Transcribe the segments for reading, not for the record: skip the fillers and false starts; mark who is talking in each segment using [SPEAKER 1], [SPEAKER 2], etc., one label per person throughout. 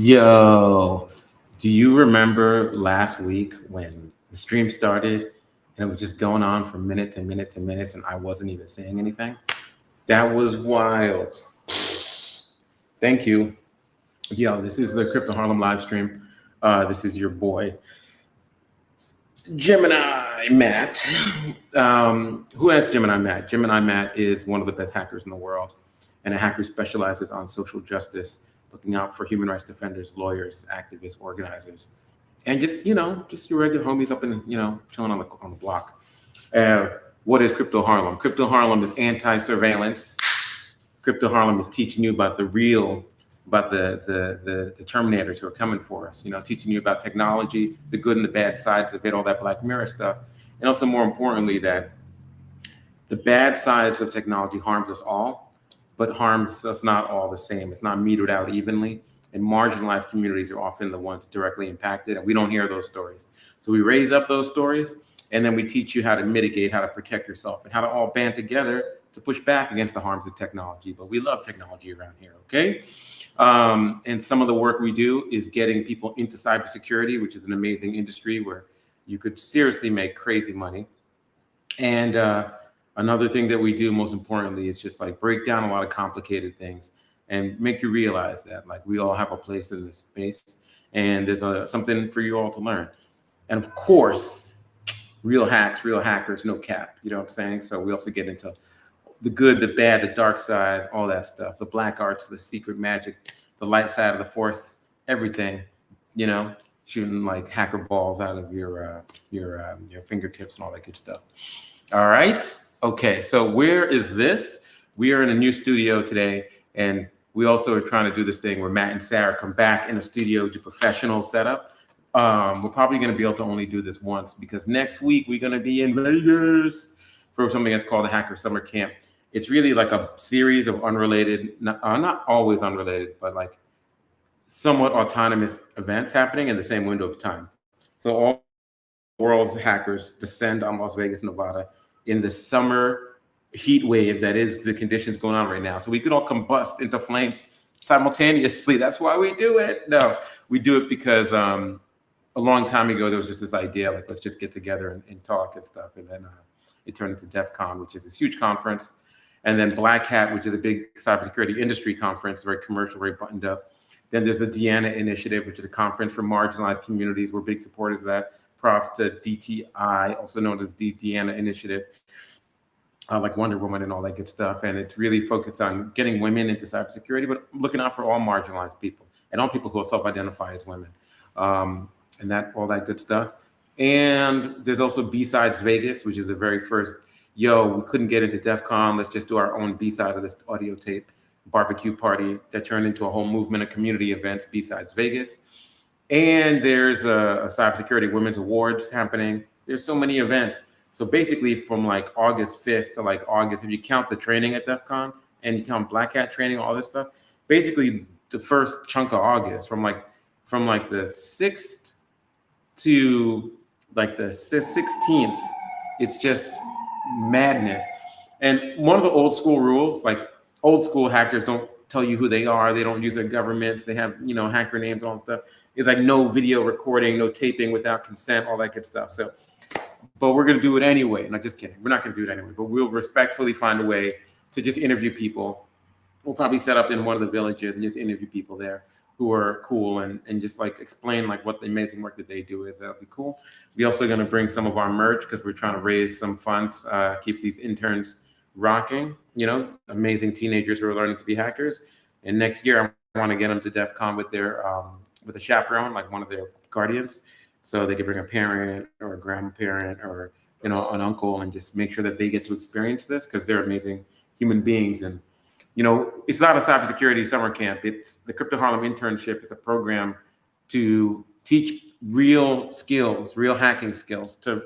[SPEAKER 1] Yo, do you remember last week when the stream started and it was just going on for minutes and minutes and minutes and I wasn't even saying anything? That was wild. Thank you. Yo, this is the Crypto Harlem live stream. This is your boy, Gemini Matt. Who has Gemini Matt? Gemini Matt is one of the best hackers in the world, and a hacker specializes on social justice, looking out for human rights defenders, lawyers, activists, organizers, and just your regular homies up in chilling on the block. What is Crypto Harlem? Crypto Harlem is anti-surveillance. Crypto Harlem is teaching you about the Terminators who are coming for us. Teaching you about technology, the good and the bad sides of it, all that Black Mirror stuff, and also more importantly that the bad sides of technology harms us all, but harms us not all the same. It's not metered out evenly, and marginalized communities are often the ones directly impacted, and we don't hear those stories. So we raise up those stories, and then we teach you how to mitigate, how to protect yourself, and how to all band together to push back against the harms of technology. But we love technology around here, okay? And some of the work we do is getting people into cybersecurity, which is an amazing industry where you could seriously make crazy money. And another thing that we do, most importantly, is just like break down a lot of complicated things and make you realize that like we all have a place in this space, and there's something for you all to learn. And of course, real hacks, real hackers, no cap. You know what I'm saying? So we also get into the good, the bad, the dark side, all that stuff, the black arts, the secret magic, the light side of the force, everything, shooting like hacker balls out of your fingertips and all that good stuff. All right. Okay. So where is this? We are in a new studio today, and we also are trying to do this thing where Matt and Sarah come back in the studio to professional setup. We're probably going to be able to only do this once because next week we're going to be in Vegas for something that's called the Hacker Summer Camp. It's really like a series of unrelated, not always unrelated, but like somewhat autonomous events happening in the same window of time. So all world's hackers descend on Las Vegas, Nevada in the summer heat wave that is the conditions going on right now. So we could all combust into flames simultaneously. That's why we do it. No, we do it because a long time ago, there was just this idea, like, let's just get together and talk and stuff. And then it turned into DEFCON, which is this huge conference. And then Black Hat, which is a big cybersecurity industry conference, very commercial, very buttoned up. Then there's the Deanna Initiative, which is a conference for marginalized communities. We're big supporters of that. Props to DTI, also known as the Deanna Initiative, like Wonder Woman and all that good stuff. And it's really focused on getting women into cybersecurity, but looking out for all marginalized people and all people who self-identify as women, and that all that good stuff. And there's also B-Sides Vegas, which is the very first, we couldn't get into DEF CON, let's just do our own B-side of this audio tape barbecue party that turned into a whole movement of community events, B-Sides Vegas. And there's a Cybersecurity Women's Awards happening. There's so many events. So basically from like August 5th to like August, if you count the training at DEF CON and you count Black Hat training, all this stuff, basically the first chunk of August from like the 6th to like the 16th, it's just madness. And one of the old school rules, like old school hackers don't tell you who they are. They don't use their governments. They have, hacker names, all that stuff. It's like no video recording, no taping without consent, all that good stuff. So, but we're going to do it anyway. No, just kidding. We're not going to do it anyway, but we'll respectfully find a way to just interview people. We'll probably set up in one of the villages and just interview people there who are cool and just like explain like what the amazing work that they do is. That'll be cool. We're also going to bring some of our merch because we're trying to raise some funds, keep these interns rocking, amazing teenagers who are learning to be hackers. And next year, I want to get them to DEF CON with a chaperone, like one of their guardians, so they could bring a parent or a grandparent or, an uncle and just make sure that they get to experience this because they're amazing human beings. And it's not a cybersecurity summer camp. It's the Crypto Harlem internship. It's a program to teach real skills, real hacking skills to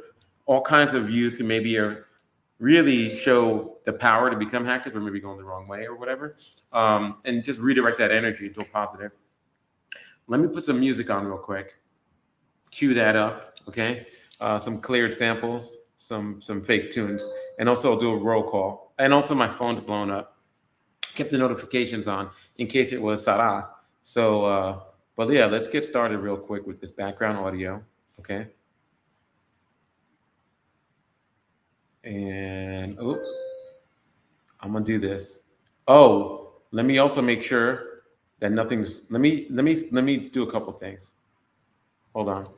[SPEAKER 1] all kinds of youth who maybe really show the power to become hackers or maybe going the wrong way or whatever, and just redirect that energy into a positive. Let me put some music on real quick. Cue that up, okay? Some cleared samples, some fake tunes, and also I'll do a roll call. And also my phone's blown up. Kept the notifications on in case it was Sarah. So But yeah, let's get started real quick with this background audio. Okay. And oops, I'm gonna do this. Oh, let me also make sure that nothing's. Let me do a couple things. Hold on.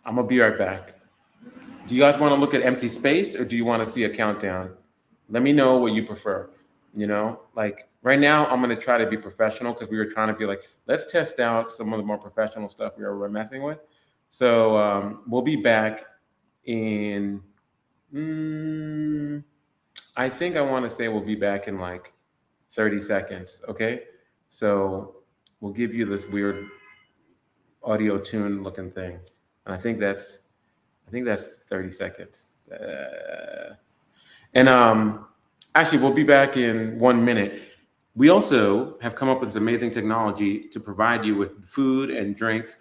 [SPEAKER 1] I'm gonna be right back. Do you guys want to look at empty space or do you want to see a countdown? Let me know what you prefer. Like right now, I'm going to try to be professional because we were trying to be like, let's test out some of the more professional stuff we were messing with. So we'll be back in, mm, I think I want to say we'll be back in like 30 seconds. Okay. So we'll give you this weird audio tune looking thing. And I think that's 30 seconds. And actually, we'll be back in 1 minute. We also have come up with this amazing technology to provide you with food and drinks.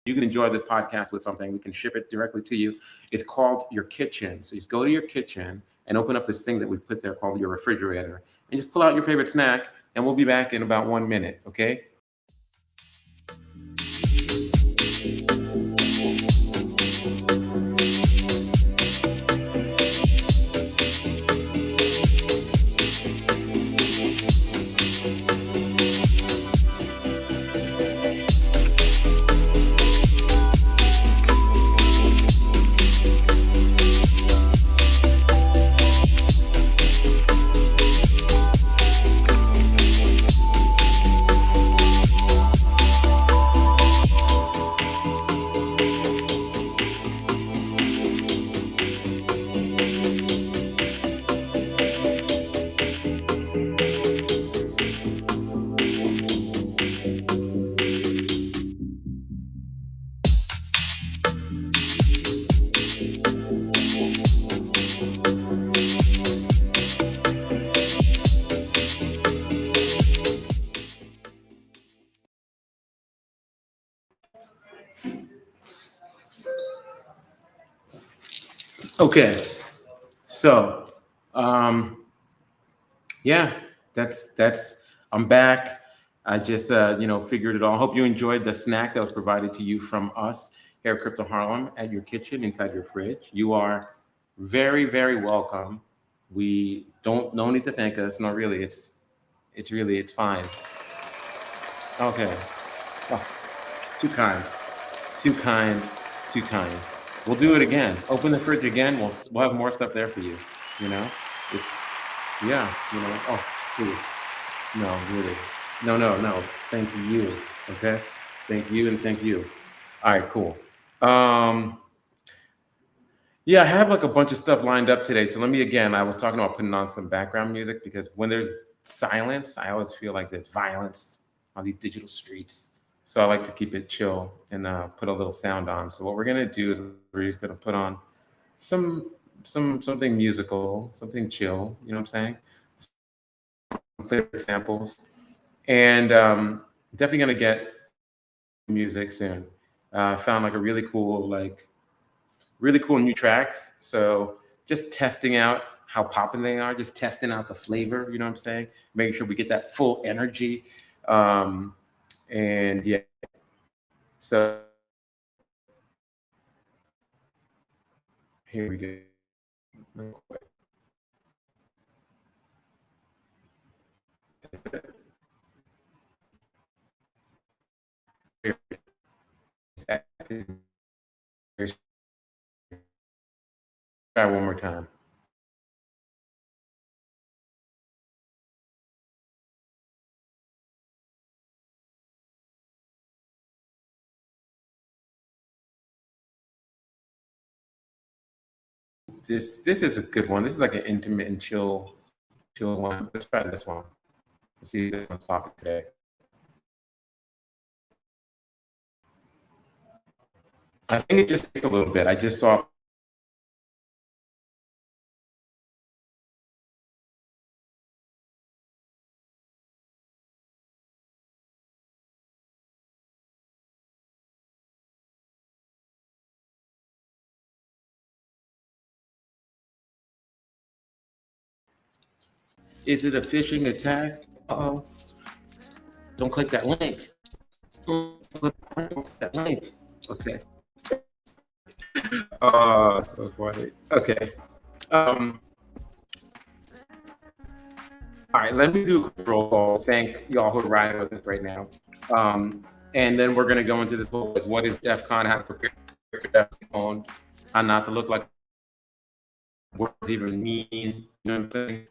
[SPEAKER 1] You can enjoy this podcast with something. We can ship it directly to you. It's called your kitchen. So you just go to your kitchen and open up this thing that we put there called your refrigerator, and just pull out your favorite snack. And we'll be back in about 1 minute. Okay. Okay. So, um, yeah, that's. I'm back. I just figured it all. Hope you enjoyed the snack that was provided to you from us here at Crypto Harlem at your kitchen inside your fridge. You are very very welcome. We don't no need to thank us. No, really, it's fine. Okay. Oh, too kind, too kind, too kind. We'll do it again. Open the fridge again. We'll have more stuff there for you. You know, it's yeah. Oh, please. No, really. No, no, no. Thank you. Okay. Thank you and thank you. All right, cool. Um, yeah, I have like a bunch of stuff lined up today. So let me again, I was talking about putting on some background music because when there's silence, I always feel like there's violence on these digital streets. So I like to keep it chill and put a little sound on. So what we're gonna do is we're just gonna put on some something musical, something chill. You know what I'm saying? Some clear examples, and definitely gonna get music soon. Found like a really cool new tracks. So just testing out how popping they are, just testing out the flavor. You know what I'm saying? Making sure we get that full energy. Um, and yeah, so here we go. Try one more time. This is a good one. This is like an intimate and chill one. Let's try this one. Let's see if this one's popping today. I think it just takes a little bit. I just saw. Is it a phishing attack? Oh, Don't click that link. Don't click that link. Okay. Oh, so funny. Okay. All right, let me do a quick roll call. Thank y'all who are riding with us right now. And then we're gonna go into this whole, like, what is DEFCON, how to prepare for DEFCON, how not to look like words even mean, you know what I'm saying?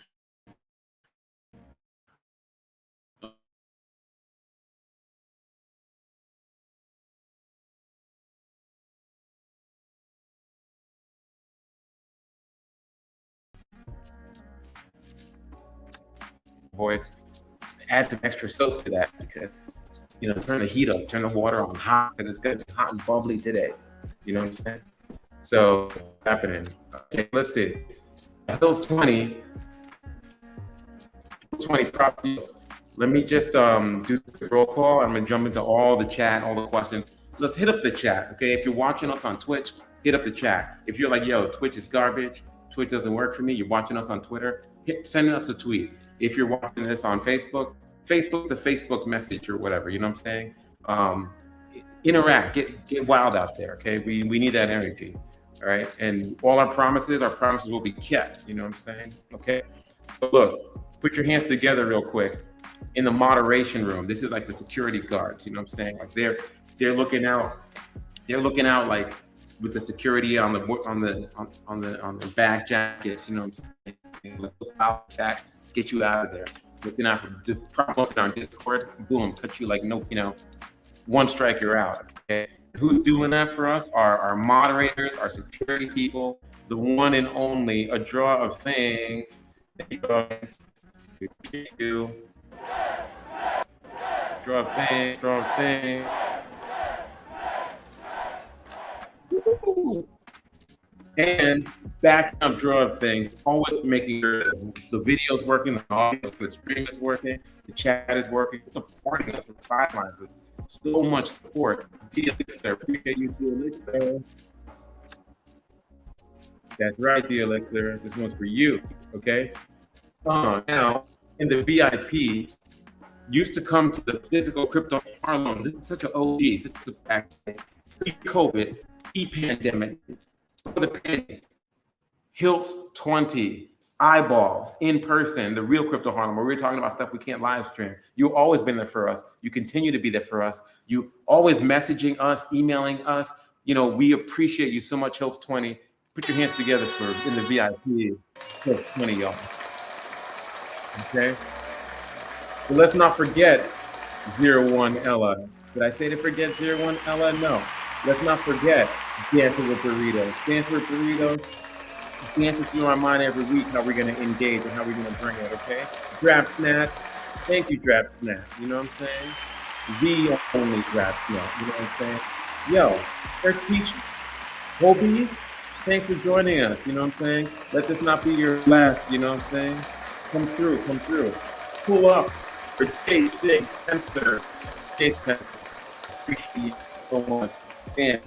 [SPEAKER 1] Voice, add some extra soap to that because, turn the heat up, turn the water on hot, because it's gonna be hot and bubbly today. You know what I'm saying? So, happening. Okay, let's see. Those 20 properties. Let me just do the roll call. I'm gonna jump into all the chat, all the questions. Let's hit up the chat, okay? If you're watching us on Twitch, hit up the chat. If you're like, yo, Twitch is garbage, Twitch doesn't work for me, you're watching us on Twitter, send us a tweet. If you're watching this on Facebook, the Facebook message or whatever, you know what I'm saying? Interact, get wild out there, okay? We need that energy, all right? And all our promises will be kept, you know what I'm saying? Okay? So look, put your hands together real quick. In the moderation room, this is like the security guards, you know what I'm saying? Like they're looking out like with the security on the back jackets, you know what I'm saying? Look out back, get you out of there. Looking out for problems on Discord, boom, cut you like one strike, you're out. Okay, who's doing that for us? Our moderators, our security people, the one and only A Draw of Things. Thank you guys. Thank you. Draw of things. Woo. And back up Draw of Things, always making sure the video's working, the audio, the stream is working, the chat is working, supporting us from the sidelines with so much support. D-Elixir, appreciate you, D-Elixir. That's right, D-Elixir. This one's for you, okay? Now, in the VIP, used to come to the physical Cryptoharlem. This is such an OG, such a fact. Pre-COVID, pre-pandemic, for the pandemic, Hilts 20, eyeballs, in person, the real Cryptoharlem, where we're talking about stuff we can't live stream. You've always been there for us. You continue to be there for us. You always messaging us, emailing us. We appreciate you so much, Hilts 20. Put your hands together in the VIP, Hilts 20, y'all. Okay? But let's not forget 01 Ella. Did I say to forget 01 Ella? No. Let's not forget Dancing with Burritos. Dancing with Burritos. Dancing through our mind every week how we're going to engage and how we're going to bring it, okay? Drab Snap. Thank you, Drab Snap. You know what I'm saying? The only Drab Snap. You know what I'm saying? Yo, they're teaching. Hobies, thanks for joining us. You know what I'm saying? Let this not be your last. You know what I'm saying? Come through. Pull up. For J6 Spencer. Appreciate you so much. And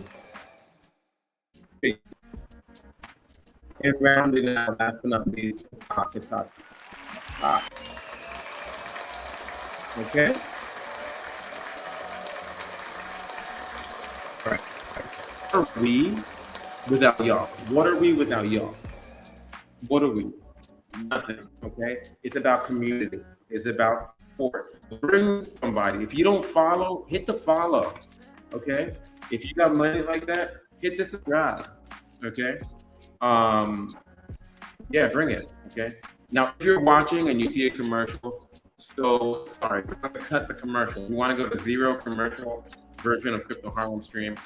[SPEAKER 1] rounding out, last but not least, top. Okay? All right. What are we without y'all? What are we without y'all? What are we? Nothing, okay? It's about community. It's about support. Bring somebody. If you don't follow, hit the follow, okay? If you got money like that, hit the subscribe, okay? Yeah, bring it, okay? Now, if you're watching and you see a commercial, so sorry, we're gonna cut the commercial. We wanna go to 0 commercial version of Cryptoharlem stream.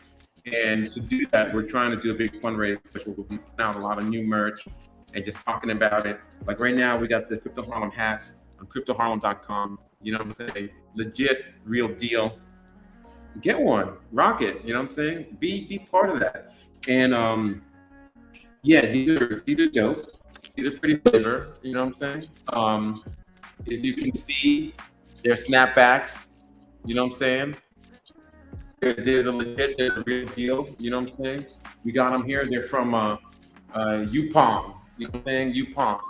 [SPEAKER 1] And to do that, we're trying to do a big fundraiser, which we'll be putting out a lot of new merch and just talking about it. Like right now, we got the Cryptoharlem hats on cryptoharlem.com. You know what I'm saying? Legit, real deal. Get one, rock it. You know what I'm saying? Be part of that. And yeah, these are dope. These are pretty flavor. You know what I'm saying? As you can see, they're snapbacks. You know what I'm saying? They're the legit, they're the real deal. You know what I'm saying? We got them here. They're from UPalm. You know what I'm saying? UPalm.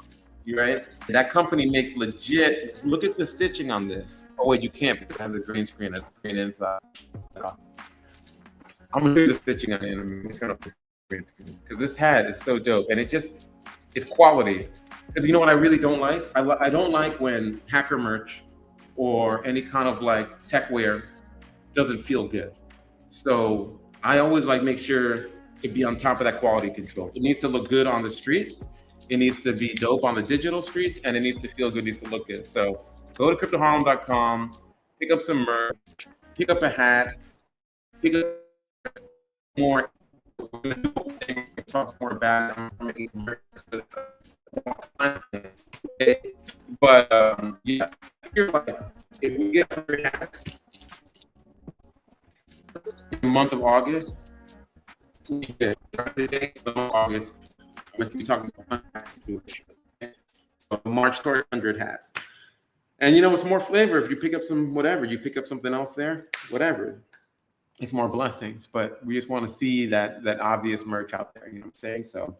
[SPEAKER 1] right? That company makes legit. Look at the stitching on this. Oh wait, you can't because I have the green screen. That's green inside. I'm gonna do the stitching on it. I'm just gonna because this hat is so dope, and it just it's quality. Because you know what I really don't like? I don't like when hacker merch or any kind of like tech wear doesn't feel good. So I always like make sure to be on top of that quality control. It needs to look good on the streets. It needs to be dope on the digital streets, and it needs to feel good. It needs to look good. So go to cryptoharlem.com, pick up some merch, pick up a hat, pick up more. We're gonna do a whole thing, talk more about it. But yeah, figure like if we get 100 hats in the month of August, we get August. I'm going to be talking about so March 100 hats. And you know, it's more flavor if you pick up some whatever, you pick up something else there, whatever. It's more blessings, but we just want to see that obvious merch out there. You know what I'm saying? So,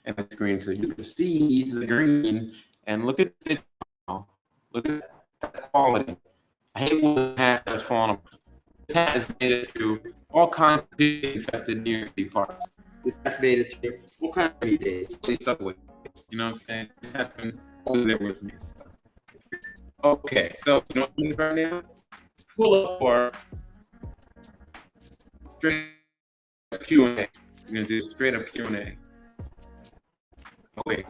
[SPEAKER 1] and it's green, so you can see the green and look at it. Look at that quality. I hate when the hat has fallen apart. This hat has made it through all kinds of big infested New York City parks. This has made it through all kinds of days, police subways. You know what I'm saying? This has been always there with me. So. Okay, so you know what I'm doing right now? Pull up or straight up Q&A. We're gonna do straight up Q&A. Oh, wait.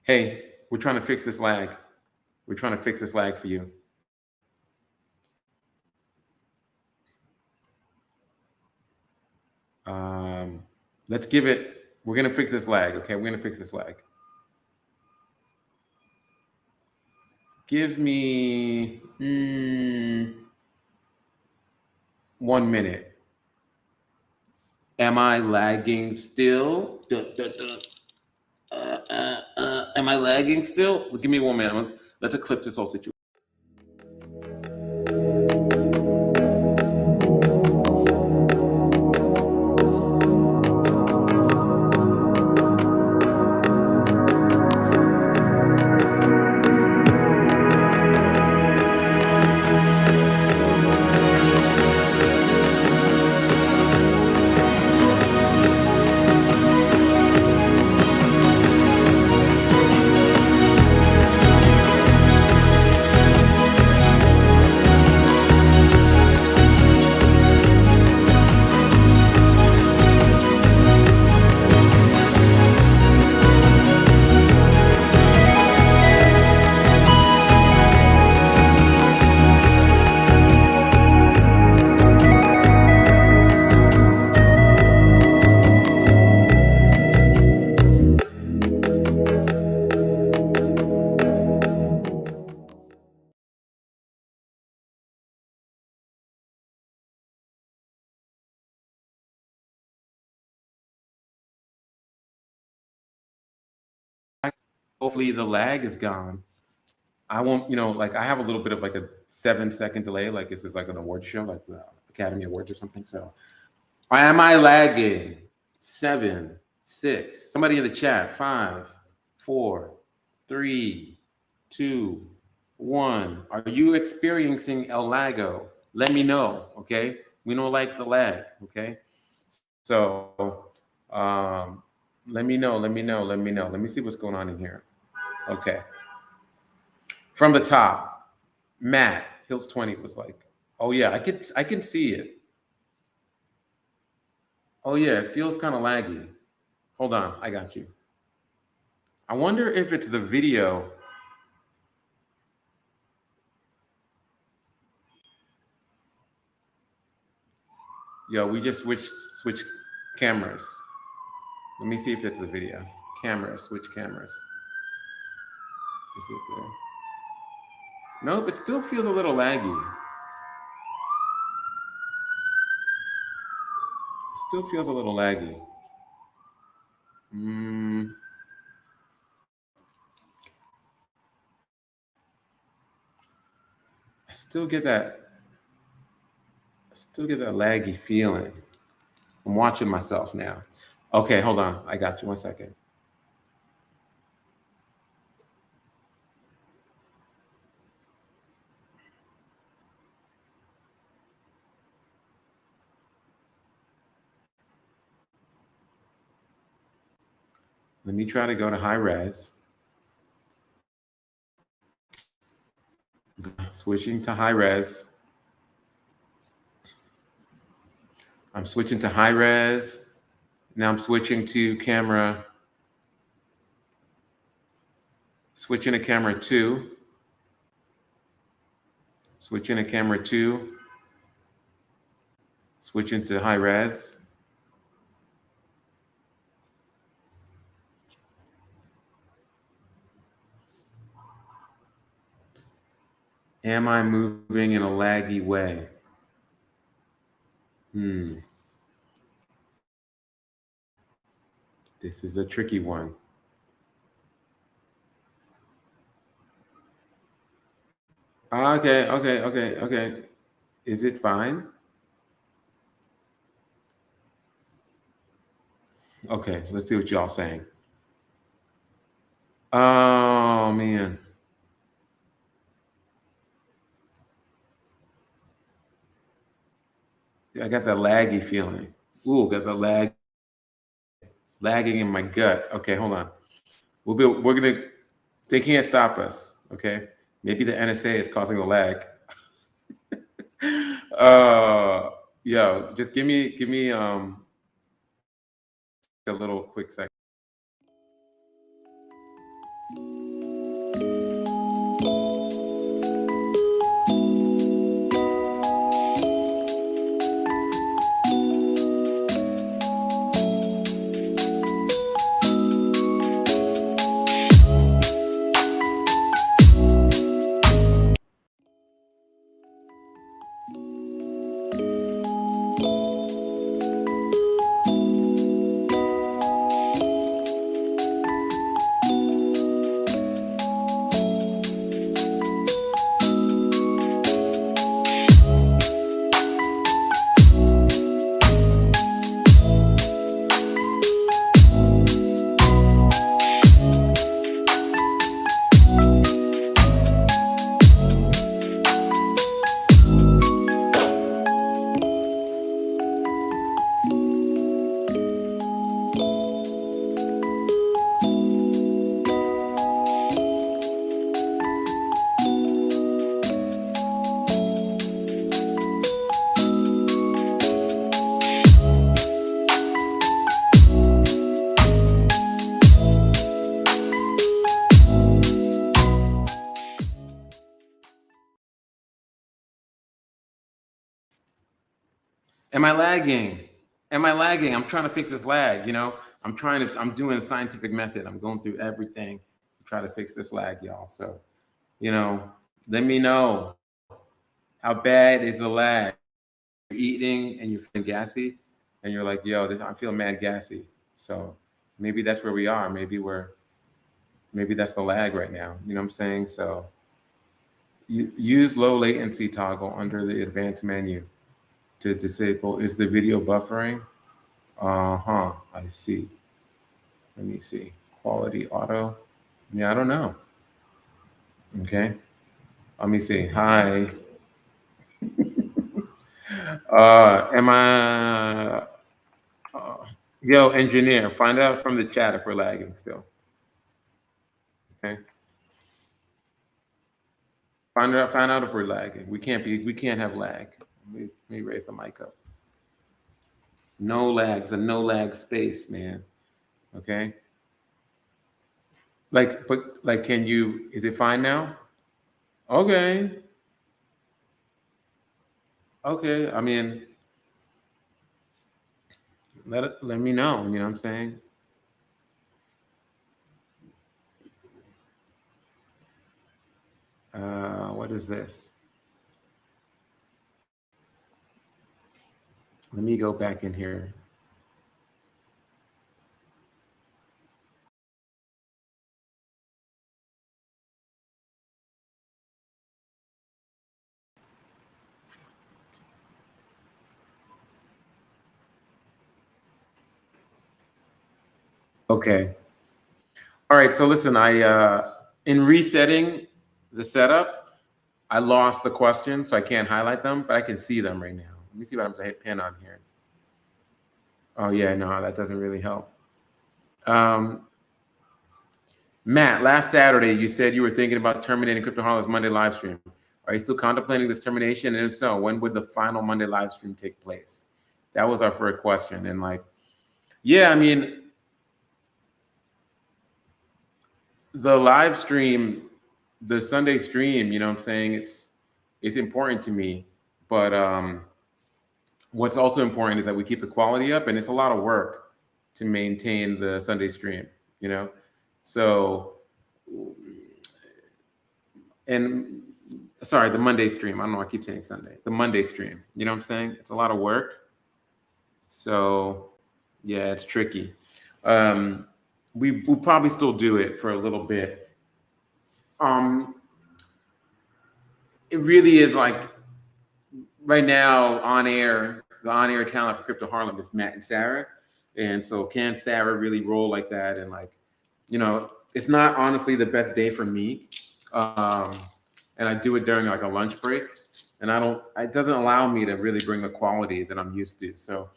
[SPEAKER 1] Hey, we're trying to fix this lag. We're trying to fix this lag for you. Let's give it, we're gonna fix this lag, okay? We're gonna fix this lag. Give me 1 minute. Am I lagging still? Am I lagging still? Give me 1 minute. Let's eclipse this whole situation. Hopefully the lag is gone. I won't, you know, like I have a little bit of like a 7-second delay, like this is like an award show, like the Academy Awards or something. So, am I lagging? 7, 6. Somebody in the chat. 5, 4, 3, 2, 1. Are you experiencing el lago? Let me know. Okay, we don't like the lag. Okay, so let me know. Let me see what's going on in here. Okay. From the top, Matt Hills 20 was like, "Oh yeah, I can see it. Oh yeah, it feels kind of laggy. Hold on, I got you. I wonder if it's the video." Yo, we just switched cameras. Let me see if it's the video. Cameras, switch cameras. Is it there? Nope, it still feels a little laggy. It still feels a little laggy. I still get that. I still get that laggy feeling. I'm watching myself now. Okay, hold on. I got you. 1 second. Let me try to go to high res. Switching to high res. I'm switching to high res. Now I'm switching to camera. Switching to camera 2. Switching to camera 2. Switching to high res. Am I moving in a laggy way? This is a tricky one. Okay. Is it fine? Okay, let's see what y'all saying. Oh, man. I got that laggy feeling. Ooh, got that lagging in my gut. Okay, hold on. We're gonna. They can't stop us. Okay, maybe the NSA is causing the lag. Yo, just give me a little quick second. Am I lagging? Am I lagging? I'm trying to fix this lag, I'm doing a scientific method. I'm going through everything to try to fix this lag, y'all. So, let me know, how bad is the lag? You're eating and you're feeling gassy and you're like, yo, I feel mad gassy. So maybe that's where we are. Maybe that's the lag right now. You know what I'm saying? So use low latency toggle under the advanced menu to disable. Is the video buffering? I see. Let me see. Quality auto. Yeah, I don't know. Okay. Let me see. Hi. Am I? Yo, engineer, find out from the chat if we're lagging still. Okay. Find out if we're lagging. We can't have lag. Let me raise the mic up. No lags, a no lag space, man. Okay. Can you, is it fine now? Okay. Okay. I mean, let me know. You know what I'm saying? What is this? Let me go back in here. Okay. All right. So listen, in resetting the setup, I lost the question, so I can't highlight them, but I can see them right now. Let me see what happens. I hit pin on here. Oh yeah, no, that doesn't really help. Matt, last Saturday you said you were thinking about terminating Cryptoharlem's Monday live stream. Are you still contemplating this termination? And if so, when would the final Monday live stream take place? That was our first question. And like, yeah, I mean, the live stream, the Sunday stream, you know what I'm saying? It's important to me. But what's also important is that we keep the quality up, and it's a lot of work to maintain the Sunday stream, you know? So, and sorry, the Monday stream. I don't know. I keep saying Sunday. The Monday stream. You know what I'm saying? It's a lot of work. So, yeah, it's tricky. Um, we'll probably still do it for a little bit. Um, it really is like right now on air. The on-air talent for Crypto Harlem is Matt and Sarah, and so can Sarah really roll like that? And like, you know, it's not honestly the best day for me. Um, and I do it during like a lunch break, and I don't. It doesn't allow me to really bring the quality that I'm used to. So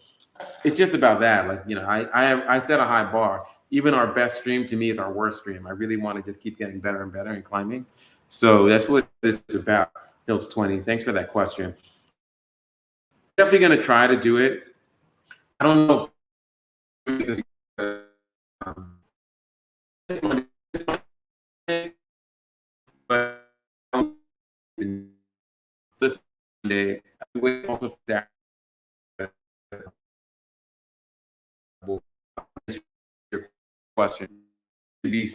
[SPEAKER 1] it's just about that. Like, you know, I set a high bar. Even our best stream to me is our worst stream. I really want to just keep getting better and better and climbing. So that's what this is about. Hills 20. Thanks for that question. Definitely gonna try to do it. I don't know. Um, but this Monday, I also that will answer your question to be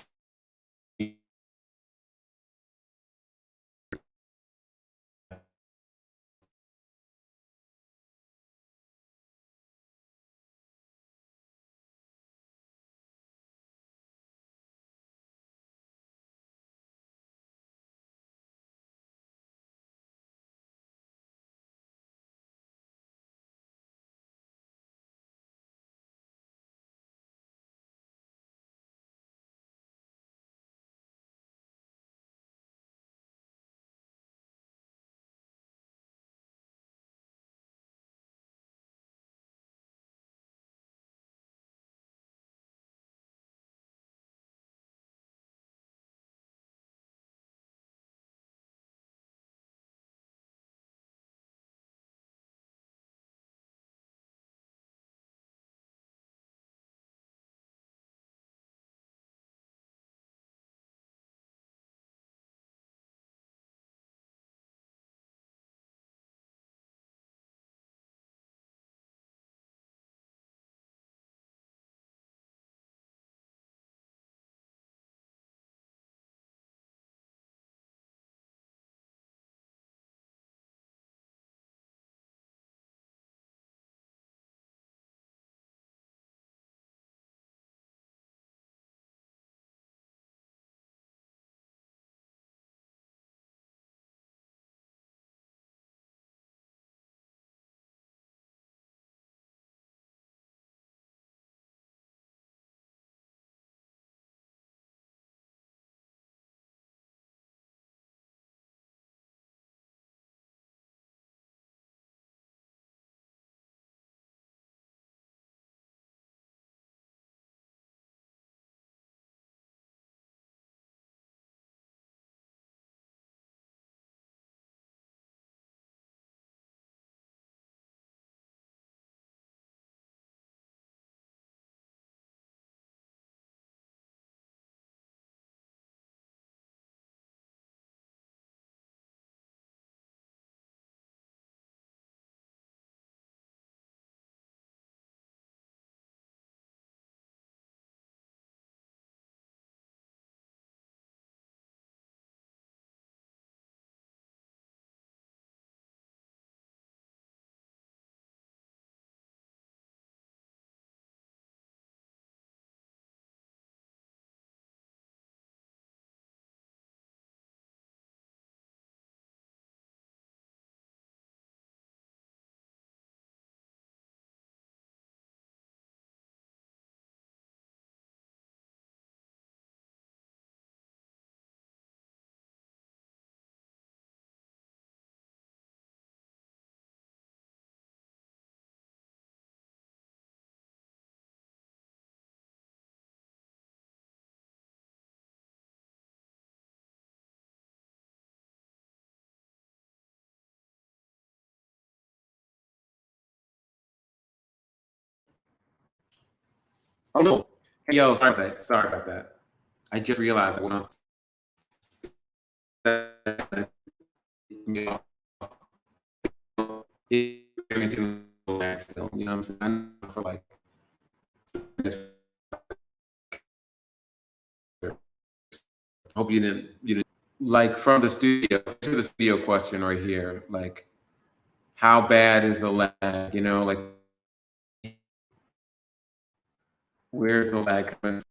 [SPEAKER 1] Oh no. Hey, yo, sorry about that. Sorry about that. I just realized that when I'm experiencing lag still, you know what I'm saying? I know for like hope you didn't like from the studio to the studio question right here, like how bad is the lag? You know, like where's the lag coming?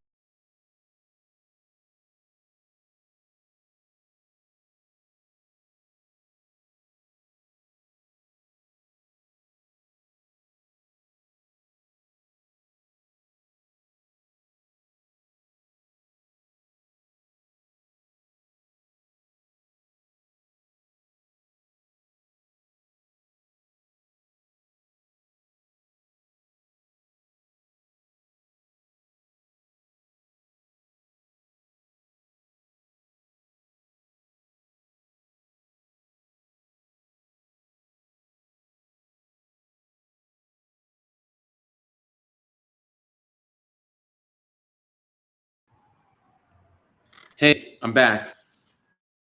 [SPEAKER 1] Hey, I'm back.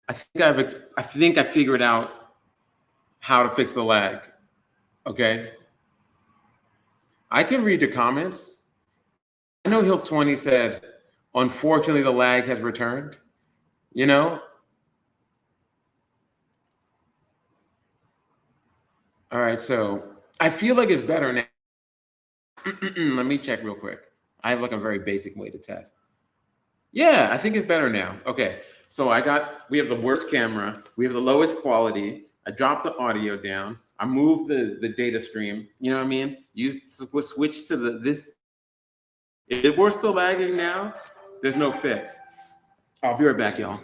[SPEAKER 1] I think I figured out how to fix the lag. Okay. I can read your comments. I know Hills 20 said, unfortunately, the lag has returned. You know? All right, so I feel like it's better now. Let me check real quick. I have like a very basic way to test. Yeah, I think it's better now. Okay, so we have the worst camera, we have the lowest quality. I dropped the audio down. I moved the data stream. You know what I mean? You switch to this. If we're still lagging now, there's no fix. I'll be right back, y'all.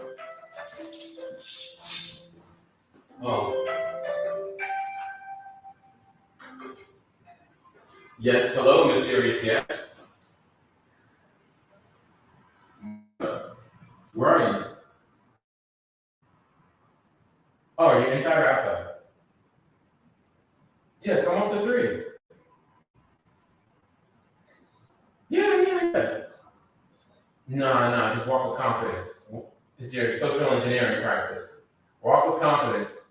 [SPEAKER 1] Oh. Yes, hello, mysterious guest. Where are you? Oh, are you inside or outside? Yeah, come up to 3. Yeah. No, just walk with confidence. It's your social engineering practice. Walk with confidence.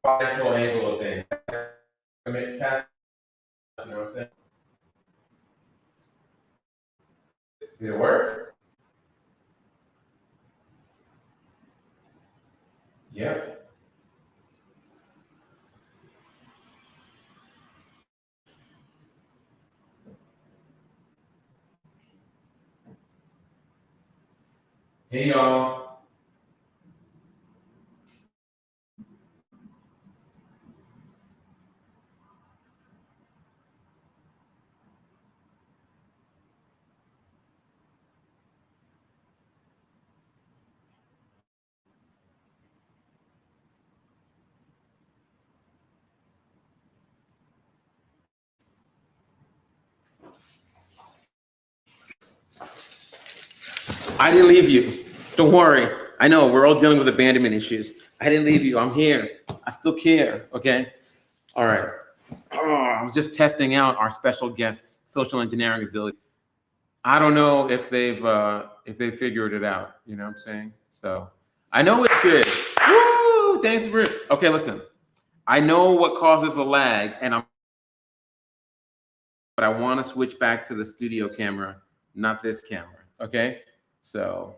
[SPEAKER 1] Actual angle of things. Pass, you know what I'm saying? Did it work? Yep. Hey, y'all. I didn't leave you. Don't worry. I know we're all dealing with abandonment issues. I didn't leave you. I'm here. I still care. Okay. All right. Oh, I was just testing out our special guest social engineering ability. I don't know if they figured it out. You know what I'm saying? So I know it's good. Woo! Thanks for okay. Listen, I know what causes the lag, but I want to switch back to the studio camera, not this camera. Okay, so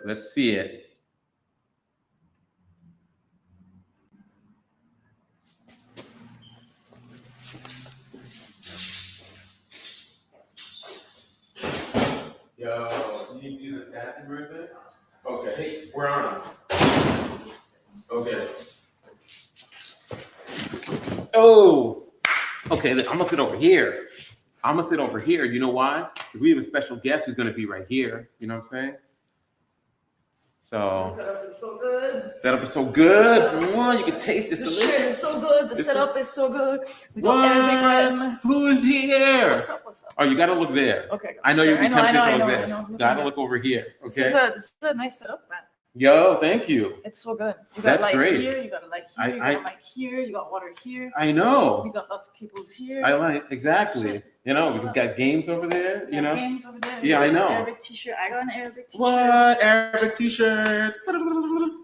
[SPEAKER 1] let's see it. Yo, you need to use the bathroom right there? Okay, hey, we're on. Okay. Oh, okay, I'm gonna sit over here. You know why? Because we have a special guest who's gonna be right here. You know what I'm saying? So
[SPEAKER 2] the setup is so good.
[SPEAKER 1] Setup is so good. You can taste it's delicious.
[SPEAKER 2] Shit is so good. The setup is so good. We
[SPEAKER 1] got
[SPEAKER 2] everything right.
[SPEAKER 1] Who's here?
[SPEAKER 2] What's up?
[SPEAKER 1] Oh, you gotta look there.
[SPEAKER 2] Okay.
[SPEAKER 1] I know you'll be tempted to look there.
[SPEAKER 2] I know.
[SPEAKER 1] Gotta look over here. Okay.
[SPEAKER 2] This is a nice setup, man.
[SPEAKER 1] Yo, thank you.
[SPEAKER 2] It's so good. You got
[SPEAKER 1] That's
[SPEAKER 2] light
[SPEAKER 1] great.
[SPEAKER 2] here, you got light here, you got mic here, you got water here.
[SPEAKER 1] I know.
[SPEAKER 2] We got lots of cables here.
[SPEAKER 1] I like exactly.
[SPEAKER 2] Shit.
[SPEAKER 1] You know, we've got games over there. You know.
[SPEAKER 2] Games over there.
[SPEAKER 1] Yeah, I know.
[SPEAKER 2] Arabic t-shirt. I got an Arabic t-shirt.
[SPEAKER 1] What Arabic t-shirt?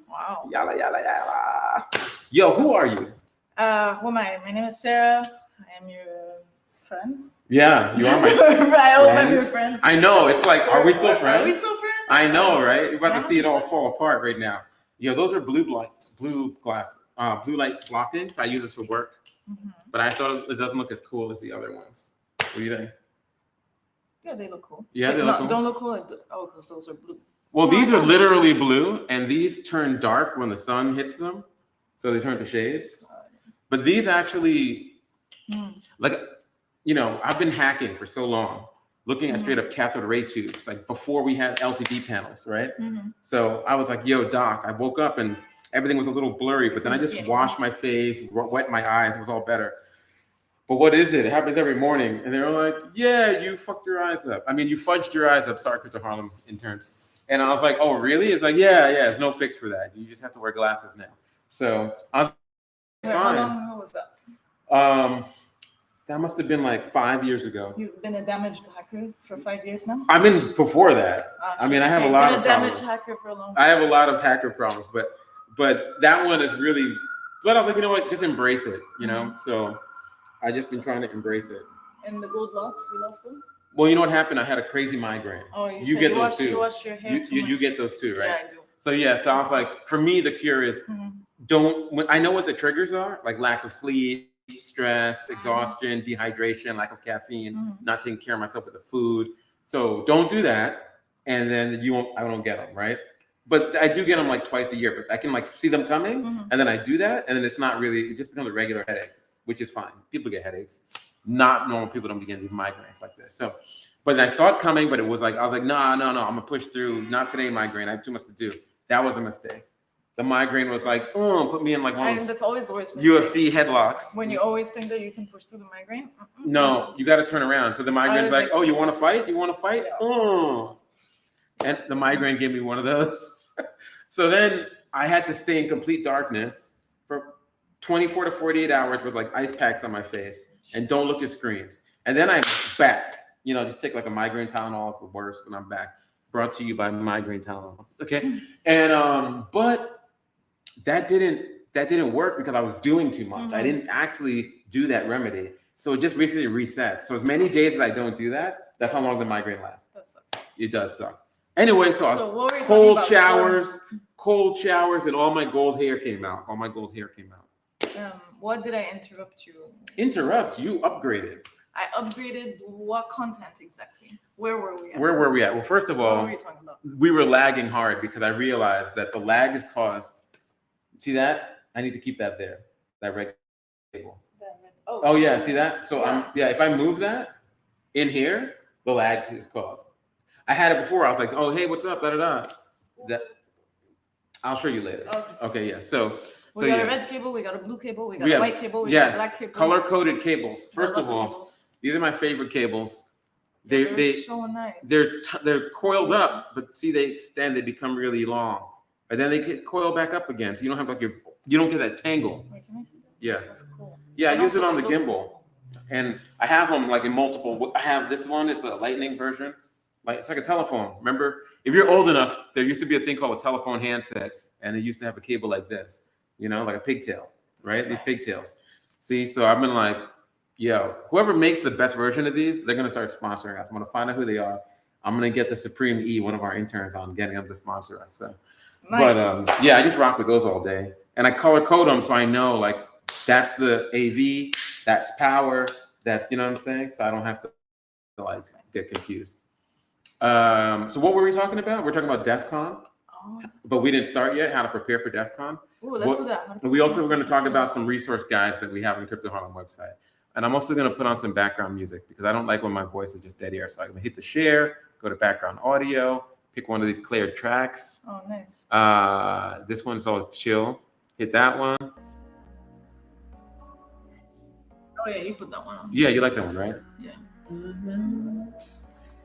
[SPEAKER 2] Wow.
[SPEAKER 1] Yalla yalla yalla. Yo, who are you?
[SPEAKER 2] Who am I? My name is Sarah. I am your friend.
[SPEAKER 1] Yeah, you are my
[SPEAKER 2] I hope I'm
[SPEAKER 1] friend.
[SPEAKER 2] your friend.
[SPEAKER 1] I know. It's like, are we still friends?
[SPEAKER 2] Are we still friends?
[SPEAKER 1] I know, right? You're about to
[SPEAKER 2] Yeah,
[SPEAKER 1] see it all
[SPEAKER 2] this-
[SPEAKER 1] fall apart right now. Yo, those are blue light blocking. So I use this for work, but I thought it doesn't look as cool as the other ones. What do you think?
[SPEAKER 2] Yeah, they look cool.
[SPEAKER 1] Yeah, they look cool.
[SPEAKER 2] Don't look cool. Oh, because those are blue.
[SPEAKER 1] Well,
[SPEAKER 2] No,
[SPEAKER 1] these
[SPEAKER 2] I
[SPEAKER 1] are
[SPEAKER 2] know.
[SPEAKER 1] literally blue, and these turn dark when the sun hits them, so they turn to shades. But these actually, like, you know, I've been hacking for so long, looking at straight up cathode ray tubes, like before we had LCD panels, right? So I was like, yo, doc, I woke up and everything was a little blurry, but then I just washed my face, wet my eyes, it was all better. But what is it? It happens every morning. And they were like, yeah, you fucked your eyes up. I mean, you fudged your eyes up. Sorry, Cryptoharlem interns. And I was like, oh, really? It's like, yeah, there's no fix for that. You just have to wear glasses now. So I was
[SPEAKER 2] Wait,
[SPEAKER 1] fine.
[SPEAKER 2] how long ago was that?
[SPEAKER 1] That must have been like 5 years ago.
[SPEAKER 2] You've been a damaged hacker for 5 years now?
[SPEAKER 1] I've been before that. I mean, I have a lot of
[SPEAKER 2] damaged
[SPEAKER 1] problems.
[SPEAKER 2] hacker for a long
[SPEAKER 1] I
[SPEAKER 2] time.
[SPEAKER 1] have a lot of hacker problems, but that one is really, but I was like, you know what, just embrace it, you know? So I just been trying to embrace it.
[SPEAKER 2] And the gold locks, we lost them?
[SPEAKER 1] Well, you know what happened? I had a crazy migraine.
[SPEAKER 2] Oh,
[SPEAKER 1] you get those too.
[SPEAKER 2] You wash your hair too
[SPEAKER 1] You
[SPEAKER 2] much.
[SPEAKER 1] get those too, right?
[SPEAKER 2] Yeah, I do.
[SPEAKER 1] So yeah, so I was like, for me, the cure is I know what the triggers are, like lack of sleep, stress, exhaustion, dehydration, lack of caffeine, not taking care of myself with the food. So don't do that, and then I don't get them, right? But I do get them like twice a year, but I can like see them coming, and then I do that, and then it's not really, it just becomes a regular headache, which is fine. People get headaches. Not normal people don't begin these migraines like this. So, but I saw it coming, but it was like, I was like, no, I'm gonna push through. Not today, migraine. I have too much to do. That was a mistake. The migraine was like, put me in like one of those
[SPEAKER 2] that's always the worst
[SPEAKER 1] UFC headlocks.
[SPEAKER 2] When you always think that you can push through the migraine.
[SPEAKER 1] No, you got to turn around. So the migraine's like, oh, you want to fight? You want to fight?
[SPEAKER 2] Yeah.
[SPEAKER 1] And the migraine gave me one of those. So then I had to stay in complete darkness for 24 to 48 hours with like ice packs on my face and don't look at screens. And then I'm back, you know, just take like a migraine Tylenol for worse and I'm back. Brought to you by migraine Tylenol. Okay. And, but that didn't work because I was doing too much. I didn't actually do that remedy. So it just basically resets. So as many days as I don't do that, that's how long the migraine lasts.
[SPEAKER 2] That sucks.
[SPEAKER 1] It does suck. Anyway, so
[SPEAKER 2] what were you
[SPEAKER 1] cold
[SPEAKER 2] talking about
[SPEAKER 1] showers, and all my gold hair came out.
[SPEAKER 2] What did I interrupt you?
[SPEAKER 1] Interrupt? You upgraded.
[SPEAKER 2] I upgraded what content exactly? Where were we at?
[SPEAKER 1] Where were we at? Well, first of
[SPEAKER 2] What
[SPEAKER 1] all,
[SPEAKER 2] were you talking about?
[SPEAKER 1] we were lagging hard because I realized that the lag is caused. See that? I need to keep that there. That red cable. Oh yeah, see that? So if I move that in here, the lag is caused. I had it before. I was like, oh hey, what's up? That I'll show you later. Okay, yeah. So
[SPEAKER 2] we got a red cable, we got a blue cable, we got a white cable, we got a black cable.
[SPEAKER 1] Color-coded cables. First of all, these are my favorite cables. They're
[SPEAKER 2] so nice.
[SPEAKER 1] They're coiled up, but see they extend. They become really long, and then they get coiled back up again. So you don't have like you don't get that tangle.
[SPEAKER 2] Wait, can I see that?
[SPEAKER 1] Yeah.
[SPEAKER 2] That's cool.
[SPEAKER 1] Yeah, I use it on the gimbal, and I have them like in multiple. I have this one. It's a lightning version. Like it's like a telephone. Remember, if you're old enough, there used to be a thing called a telephone handset, and it used to have a cable like this. You know, like a pigtail, right? These pigtails. See, so I've been like, yo, whoever makes the best version of these, they're gonna start sponsoring us. I'm gonna find out who they are. I'm gonna get the Supreme E, one of our interns, on getting them to sponsor us. So,
[SPEAKER 2] nice.
[SPEAKER 1] But yeah, I just rock with those all day, and I color code them so I know like that's the AV, that's power, that's you know what I'm saying. So I don't have to like get confused. So what were we talking about? We're talking about DEFCON. But we didn't start yet. How to prepare for DEFCON.
[SPEAKER 2] Ooh, let's do that.
[SPEAKER 1] We also were going to talk about some resource guides that we have on the Cryptoharlem website, and I'm also going to put on some background music because I don't like when my voice is just dead air. So I'm going to hit the share, go to background audio, pick one of these cleared tracks.
[SPEAKER 2] Oh, nice.
[SPEAKER 1] This one's always chill. Hit that one.
[SPEAKER 2] Oh yeah, you put that one on.
[SPEAKER 1] Yeah, you like that one, right?
[SPEAKER 2] Yeah.
[SPEAKER 1] Then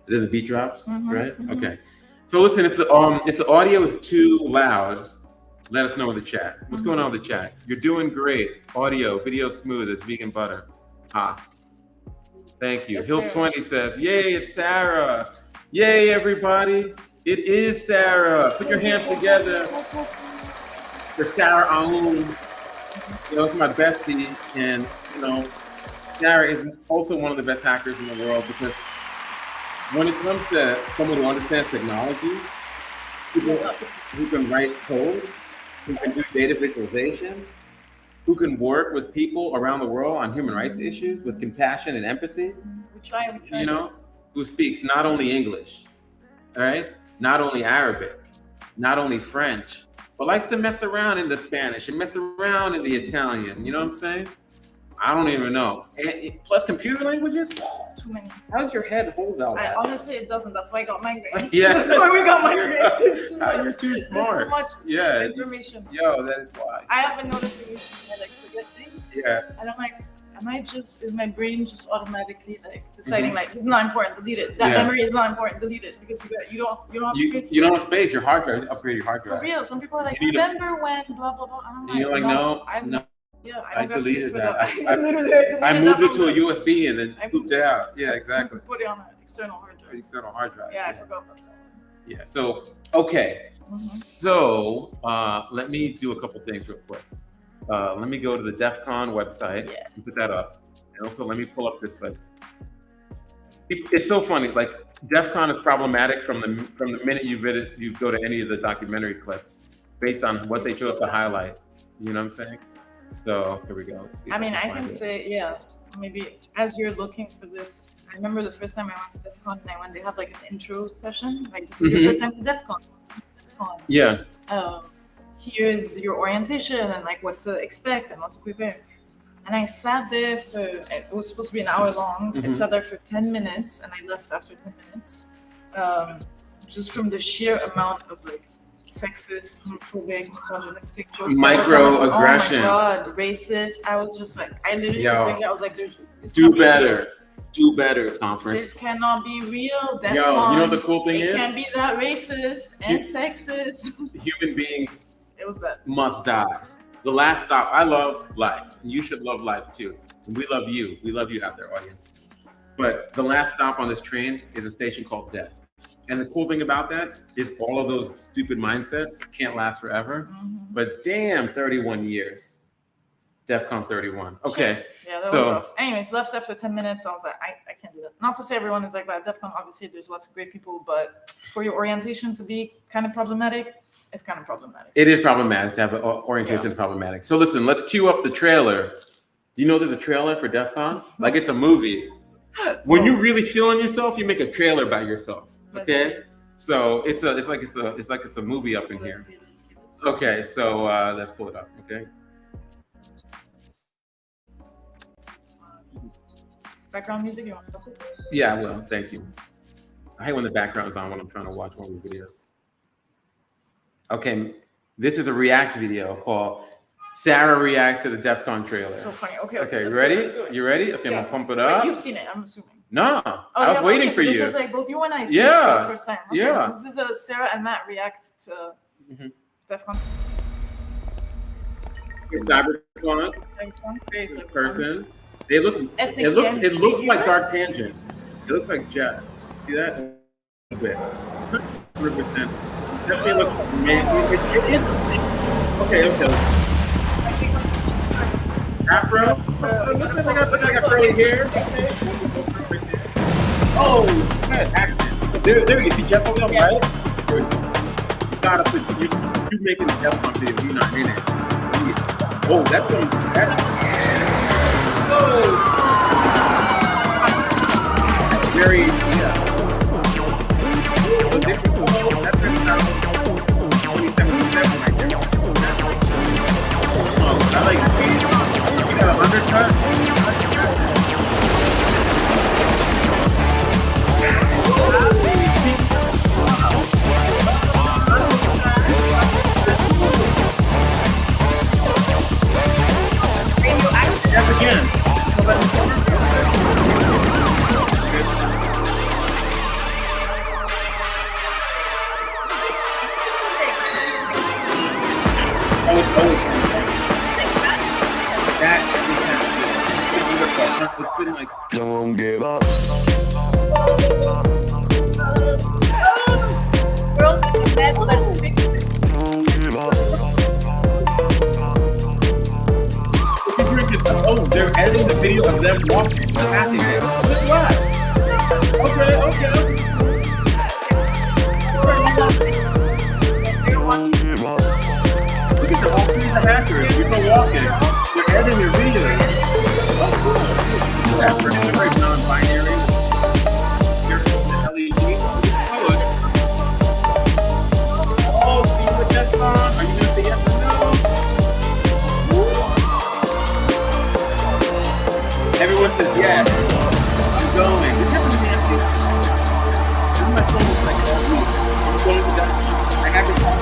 [SPEAKER 1] the beat drops, right? Okay. So listen, if the audio is too loud, let us know in the chat. What's going on in the chat? You're doing great. Audio, video smooth as vegan butter. Thank you.
[SPEAKER 2] Yes,
[SPEAKER 1] Hills
[SPEAKER 2] Sarah.
[SPEAKER 1] 20 says, yay, it's Sarah. Yay, everybody. It is Sarah. Put your hands together for Sarah Aoun. You know, it's my bestie. And, you know, Sarah is also one of the best hackers in the world because when it comes to someone who understands technology, people who can write code, who can do data visualizations, who can work with people around the world on human rights issues with compassion and empathy.
[SPEAKER 2] We try.
[SPEAKER 1] You know, who speaks not only English, all right, not only Arabic, not only French, but likes to mess around in the Spanish and mess around in the Italian. You know what I'm saying? I don't even know. Plus computer languages?
[SPEAKER 2] Too many.
[SPEAKER 1] How does your head hold all that?
[SPEAKER 2] Honestly, it doesn't. That's why I got migraines.
[SPEAKER 1] Yeah.
[SPEAKER 2] That's why we got migraines. There's too much.
[SPEAKER 1] You're too
[SPEAKER 2] There's
[SPEAKER 1] smart.
[SPEAKER 2] too much information.
[SPEAKER 1] Yo, that is why.
[SPEAKER 2] I have been noticing recently, I like forget things.
[SPEAKER 1] Yeah.
[SPEAKER 2] And I'm like, is my brain just automatically like deciding like this is not important, delete it. That memory is not important, delete it because you don't have space.
[SPEAKER 1] You don't have space. Your hard drive, upgrade your hard drive.
[SPEAKER 2] For real, some people are like, remember when blah blah blah. And I'm like,
[SPEAKER 1] you're like, no.
[SPEAKER 2] Yeah,
[SPEAKER 1] I deleted that.
[SPEAKER 2] I
[SPEAKER 1] moved it to a USB and then pooped it out. Yeah, exactly.
[SPEAKER 2] Put it on an external hard drive.
[SPEAKER 1] External hard drive.
[SPEAKER 2] Yeah, I forgot about that.
[SPEAKER 1] Yeah. So okay. So let me do a couple things real quick. Let me go to the DEFCON website and set that up, and also let me pull up this like. It's so funny. Like DEFCON is problematic from the minute you go to any of the documentary clips, based on what they chose to highlight. You know what I'm saying? So here we go.
[SPEAKER 2] I mean, I can say, maybe as you're looking for this, I remember the first time I went to DEFCON and they have like an intro session, like this is your first time to DEFCON.
[SPEAKER 1] Yeah.
[SPEAKER 2] Here's your orientation and like what to expect and what to prepare. And I sat there it was supposed to be an hour long. I sat there for 10 minutes and I left after 10 minutes. Just from the sheer amount of like sexist, homophobic, misogynistic jokes.
[SPEAKER 1] Microaggressions.
[SPEAKER 2] Oh my God, racist. I was just like, I literally was like, I was like,
[SPEAKER 1] do better, conference.
[SPEAKER 2] This cannot be real.
[SPEAKER 1] You know what the cool thing is?
[SPEAKER 2] It can't be that racist and sexist.
[SPEAKER 1] Human beings
[SPEAKER 2] it was bad.
[SPEAKER 1] Must die. The last stop. I love life. You should love life too. And we love you. We love you out there, audience. But the last stop on this train is a station called death. And the cool thing about that is all of those stupid mindsets can't last forever. But damn, 31 years. DEFCON 31. Okay.
[SPEAKER 2] Yeah, that was rough. Anyways, left after 10 minutes. I was like, I can't do that. Not to say everyone is like that. DEFCON, obviously, there's lots of great people. But for your orientation to be kind of problematic, it's kind of problematic. It
[SPEAKER 1] is problematic to have an orientation problematic. So listen, let's cue up the trailer. Do you know there's a trailer for DEFCON? Like it's a movie. When you're really feeling yourself, you make a trailer about yourself. Okay, so it's like it's a movie up in here.
[SPEAKER 2] Let's see.
[SPEAKER 1] Okay, so let's pull it up. Okay.
[SPEAKER 2] Background music, you want to stop it?
[SPEAKER 1] Yeah, I will. Thank you. I hate when the background's on when I'm trying to watch one of the videos. Okay, this is a react video called Sarah Reacts to the DEFCON trailer.
[SPEAKER 2] So funny. Okay,
[SPEAKER 1] you ready? You ready? Okay, I'm gonna pump it up.
[SPEAKER 2] Wait, you've seen it, I'm assuming.
[SPEAKER 1] No, I was waiting for you.
[SPEAKER 2] This is like both you and I see it for the first time. Okay. This is a Sarah and Matt react to DEFCON.
[SPEAKER 1] Cyberpunk. Person. They look.
[SPEAKER 2] Ethnic
[SPEAKER 1] it looks like Dark Tangent. It looks like Jeff. See that? A bit. 100%. Definitely looks like man. Okay. Afro. Looks like I got curly hair. Oh, man, action. There you see Jeff on the right? You gotta put you making the Jeff on video. You're not in it. Oh, that's going very That's 2077 right there. Oh, I like the change. You got an undercut. Again. Like,
[SPEAKER 3] Don't give up.
[SPEAKER 2] Girls in the bed, let's fix it.
[SPEAKER 3] Don't give up.
[SPEAKER 1] oh, they're editing the video of them walking. What's happening there? Look what? Okay.
[SPEAKER 3] Don't give up.
[SPEAKER 1] Look at them, all three of the hackers. People walking. They're editing their video. Oh, cool. That's pretty very non-binary. Here's the LED. Oh, see you with that song? Are you going to say yes or no? Everyone says yes. I'm going. This happens to me every day. This is my phone looks like all week. I'm going to that. I have to talk.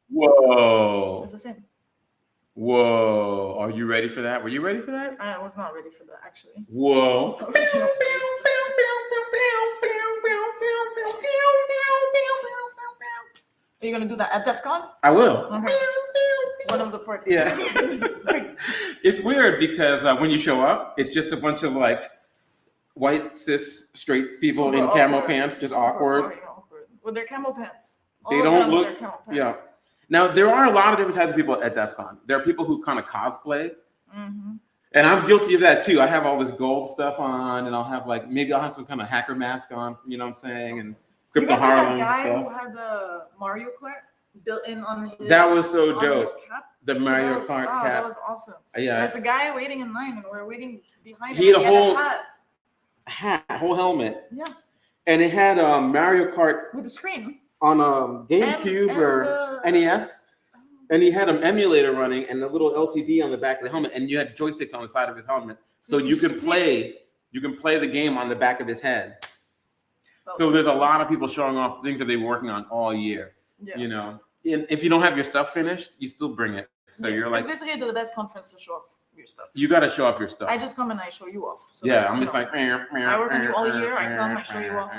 [SPEAKER 1] Whoa.
[SPEAKER 2] It's the same.
[SPEAKER 1] Whoa. Are you ready for that? Were you ready for that?
[SPEAKER 2] I was not ready for that, actually.
[SPEAKER 1] Whoa.
[SPEAKER 2] I was not ready. Are you gonna do that at DEFCON?
[SPEAKER 1] I will.
[SPEAKER 2] Okay. One of the parties.
[SPEAKER 1] Yeah. It's weird because when you show up, it's just a bunch of like white, cis, straight people
[SPEAKER 2] Super
[SPEAKER 1] in camo
[SPEAKER 2] awkward.
[SPEAKER 1] pants, just
[SPEAKER 2] Super
[SPEAKER 1] awkward.
[SPEAKER 2] fucking awkward. With their camo pants. All
[SPEAKER 1] They
[SPEAKER 2] of
[SPEAKER 1] don't
[SPEAKER 2] them with
[SPEAKER 1] look-
[SPEAKER 2] their camo pants.
[SPEAKER 1] yeah. Now, there are a lot of different types of people at DEF CON. There are people who kind of cosplay,
[SPEAKER 2] Mm-hmm.
[SPEAKER 1] and I'm guilty of that too. I have all this gold stuff on, and I'll have like, maybe I'll have some kind of hacker mask on, you know what I'm saying, and Cryptoharlem
[SPEAKER 2] that guy
[SPEAKER 1] stuff.
[SPEAKER 2] who had the Mario Kart built in on his
[SPEAKER 1] That was so
[SPEAKER 2] on
[SPEAKER 1] dope.
[SPEAKER 2] his cap?
[SPEAKER 1] The Mario Kart
[SPEAKER 2] Wow,
[SPEAKER 1] cap.
[SPEAKER 2] that was awesome.
[SPEAKER 1] Yeah,
[SPEAKER 2] There's a guy waiting in line, and we're waiting behind him.
[SPEAKER 1] He had a
[SPEAKER 2] and
[SPEAKER 1] whole-
[SPEAKER 2] hat.
[SPEAKER 1] whole helmet,
[SPEAKER 2] Yeah,
[SPEAKER 1] and it had Mario Kart
[SPEAKER 2] with the screen.
[SPEAKER 1] on GameCube
[SPEAKER 2] And
[SPEAKER 1] or
[SPEAKER 2] the-
[SPEAKER 1] NES. And he had an emulator running and a little LCD on the back of the helmet, and you had joysticks on the side of his helmet, so you can play the game on the back of his head. So there's a lot of people showing off things that they've been working on all year.
[SPEAKER 2] Yeah.
[SPEAKER 1] You know, and if you don't have your stuff finished, you still bring it. So
[SPEAKER 2] Yeah.
[SPEAKER 1] you're like,
[SPEAKER 2] it's basically the best conference to show off your stuff.
[SPEAKER 1] you got to show off your stuff.
[SPEAKER 2] I just come and I show you off. So
[SPEAKER 1] yeah,
[SPEAKER 2] that's,
[SPEAKER 1] I'm
[SPEAKER 2] you
[SPEAKER 1] just
[SPEAKER 2] know,
[SPEAKER 1] like,
[SPEAKER 2] I work on you all year. I come, I show you off.